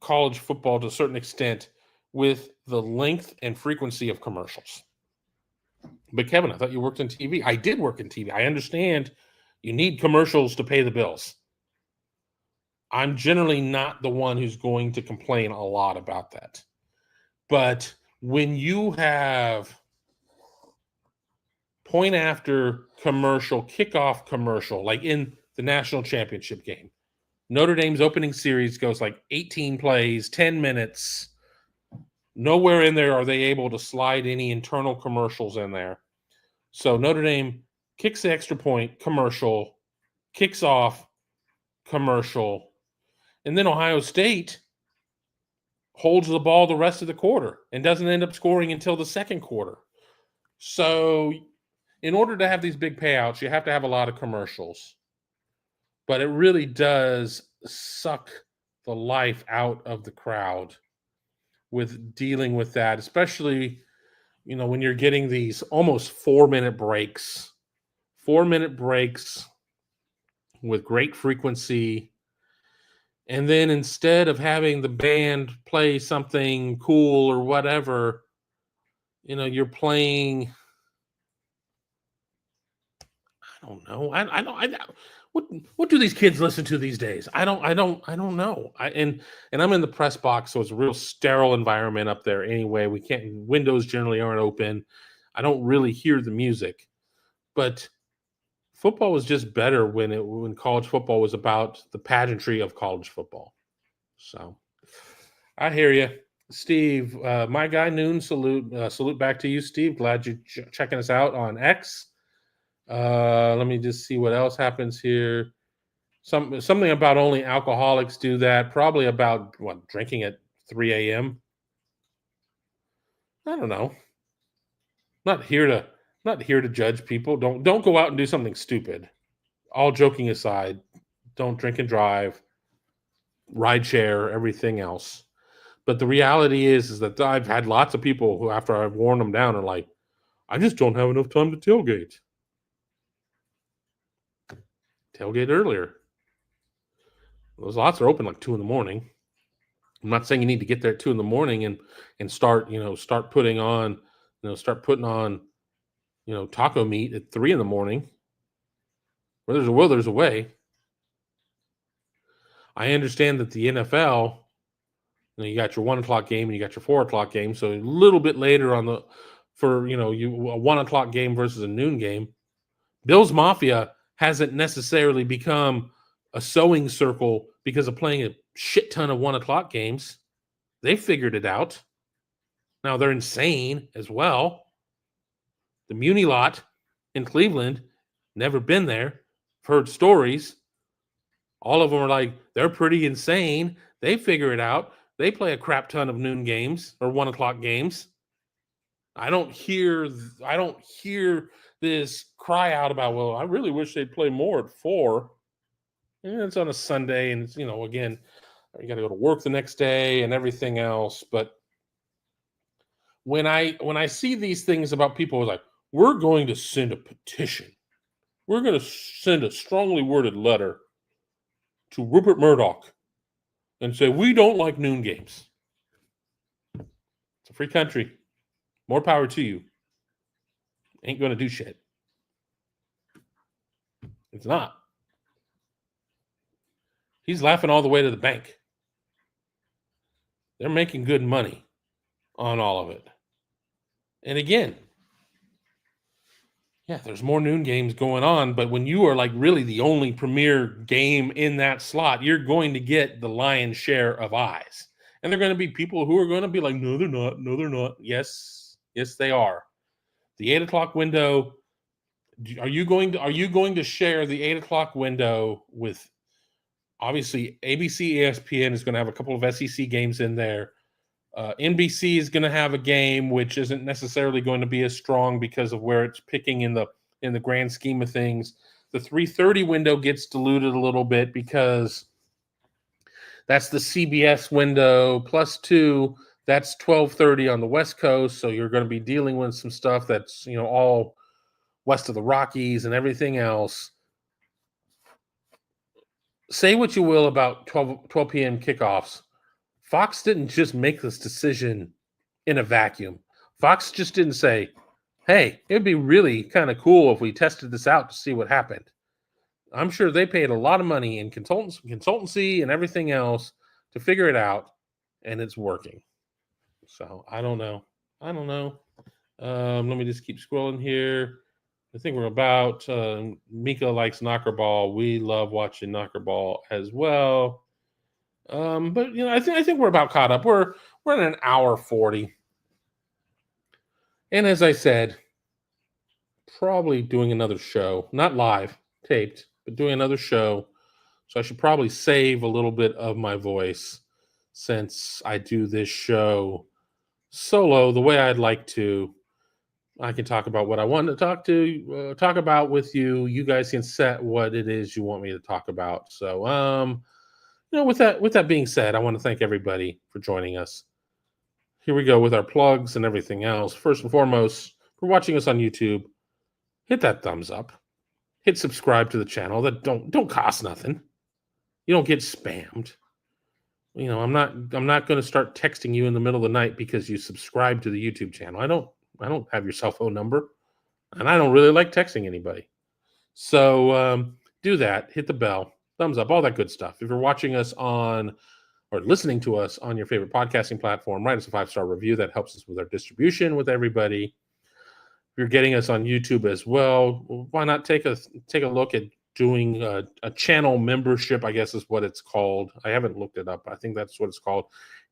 college football to a certain extent with the length and frequency of commercials. But Kevin, I thought you worked in TV. I did work in TV. I understand you need commercials to pay the bills. I'm generally not the one who's going to complain a lot about that. But when you have point after commercial, kickoff commercial, like in the national championship game, Notre Dame's opening series goes like 18 plays, 10 minutes, Nowhere in there are they able to slide any internal commercials in there. So Notre Dame kicks the extra point, commercial, kicks off, commercial, and then Ohio State holds the ball the rest of the quarter and doesn't end up scoring until the second quarter. So in order to have these big payouts, you have to have a lot of commercials. But it really does suck the life out of the crowd with dealing with that, especially, when you're getting these almost 4-minute breaks, 4-minute breaks with great frequency. And then instead of having the band play something cool or whatever, you're playing, I don't know. What do these kids listen to these days? I don't know. And I'm in the press box, so it's a real sterile environment up there anyway. Windows generally aren't open. I don't really hear the music. But football was just better when college football was about the pageantry of college football. So I hear you, Steve. My guy Noon, salute back to you, Steve. Glad you're checking us out on X. Let me just see what else happens here. Something about only alcoholics do that. Probably about drinking at 3 a.m. I don't know. Not here to judge people. Don't go out and do something stupid. All joking aside, don't drink and drive, ride share, everything else. But the reality is that I've had lots of people who, after I've worn them down, are like, I just don't have enough time to tailgate. Tailgate earlier. Those lots are open like 2 a.m. I'm not saying you need to get there at 2 a.m. and start putting on taco meat at 3 a.m. Where there's a will, there's a way. I understand that the NFL, you got your 1 o'clock game and you got your 4 o'clock game. So a little bit later a 1 o'clock game versus a noon game. Bills Mafia hasn't necessarily become a sewing circle because of playing a shit ton of 1 o'clock games. They figured it out. Now they're insane as well. The Muni lot in Cleveland, never been there. Heard stories. All of them are like, they're pretty insane. They figure it out. They play a crap ton of noon games or 1 o'clock games. I don't hear this cry out about, well, I really wish they'd play more at 4. And it's on a Sunday, and it's, again, you got to go to work the next day and everything else. But when I see these things about people like, we're going to send a petition, we're going to send a strongly worded letter to Rupert Murdoch and say, we don't like noon games. It's a free country. More power to you. Ain't going to do shit. It's not. He's laughing all the way to the bank. They're making good money on all of it. And again, there's more noon games going on, but when you are like really the only premier game in that slot, you're going to get the lion's share of eyes. And they're going to be people who are going to be like, no, they're not. No, they're not. Yes, they are. The 8 o'clock window. Are you going to share the 8 o'clock window with, obviously, ABC, ESPN is going to have a couple of SEC games in there. NBC is going to have a game which isn't necessarily going to be as strong because of where it's picking in the grand scheme of things. The 3:30 window gets diluted a little bit because that's the CBS window plus 2. That's 12:30 on the West Coast, so you're going to be dealing with some stuff that's all west of the Rockies and everything else. Say what you will about 12 p.m. kickoffs. Fox didn't just make this decision in a vacuum. Fox just didn't say, hey, it'd be really kind of cool if we tested this out to see what happened. I'm sure they paid a lot of money in consultancy and everything else to figure it out, and it's working. So I don't know. Let me just keep scrolling here. I think we're about Mika likes knocker ball. We love watching knocker ball as well. But I think we're about caught up. We're We're at an hour 40. And as I said, probably doing another show, not live, taped, but doing another show. So I should probably save a little bit of my voice since I do this show solo the way I'd like to. I can talk about what I want to talk about with you. You guys can set what it is you want me to talk about. So, with that being said, I want to thank everybody for joining us. Here we go with our plugs and everything else. First and foremost, for watching us on YouTube, hit that thumbs up. Hit subscribe to the channel. That don't cost nothing. You don't get spammed. I'm not going to start texting you in the middle of the night because you subscribe to the YouTube channel. I don't have your cell phone number, and I don't really like texting anybody. So do that. Hit the bell, thumbs up, all that good stuff. If you're watching us on or listening to us on your favorite podcasting platform, write us a 5-star review. That helps us with our distribution with everybody. If you're getting us on YouTube as well, why not take a look at doing a channel membership, I guess is what it's called. I haven't looked it up. I think that's what it's called.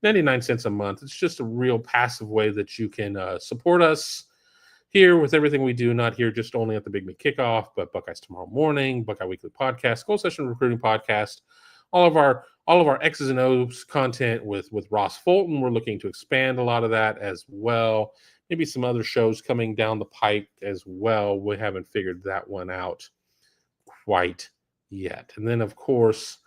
99 cents a month. It's just a real passive way that you can support us here with everything we do, not here just only at the Big Me Kickoff, but Buckeyes Tomorrow Morning, Buckeye Weekly Podcast, Goal Session Recruiting Podcast, all of our X's and O's content with Ross Fulton. We're looking to expand a lot of that as well. Maybe some other shows coming down the pike as well. We haven't figured that one out quite yet. And then, of course,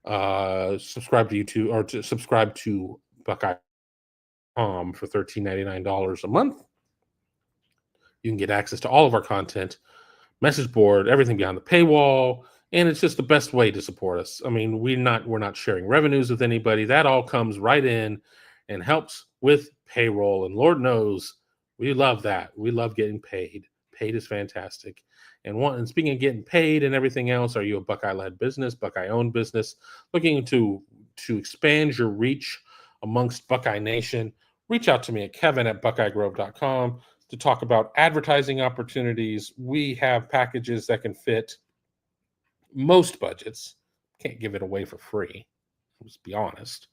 subscribe to YouTube or to subscribe to Buckeye.com for $13.99 a month. You can get access to all of our content, message board, everything behind the paywall, and it's just the best way to support us. I mean, we're not sharing revenues with anybody. That all comes right in and helps with payroll. And Lord knows we love that. We love getting paid. Paid is fantastic. And speaking of getting paid and everything else, are you a Buckeye-led business, Buckeye-owned business, looking to expand your reach amongst Buckeye Nation? Reach out to me at kevin@buckeyegrove.com to talk about advertising opportunities. We have packages that can fit most budgets. Can't give it away for free. Let's be honest.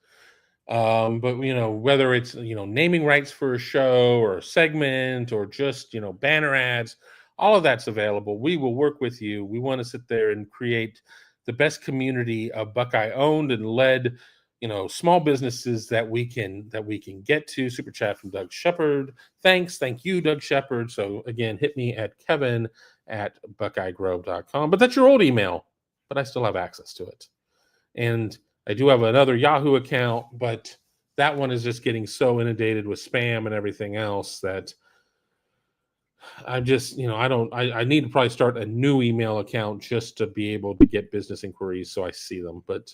But whether it's naming rights for a show or a segment or just banner ads, all of that's available. We will work with you. We want to sit there and create the best community of Buckeye owned and led small businesses that we can get to. Super chat from Doug Shepard. Thank you, Doug Shepard. So again, hit me at kevin@buckeyegrove.com. But that's your old email, but I still have access to it. And I do have another Yahoo account, but that one is just getting so inundated with spam and everything else that I'm just, I need to probably start a new email account just to be able to get business inquiries so I see them. But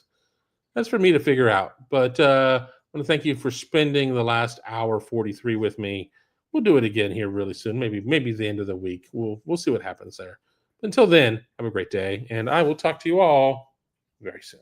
that's for me to figure out. But I want to thank you for spending the last hour 43 with me. We'll do it again here really soon. Maybe the end of the week. We'll see what happens there. Until then, have a great day, and I will talk to you all very soon.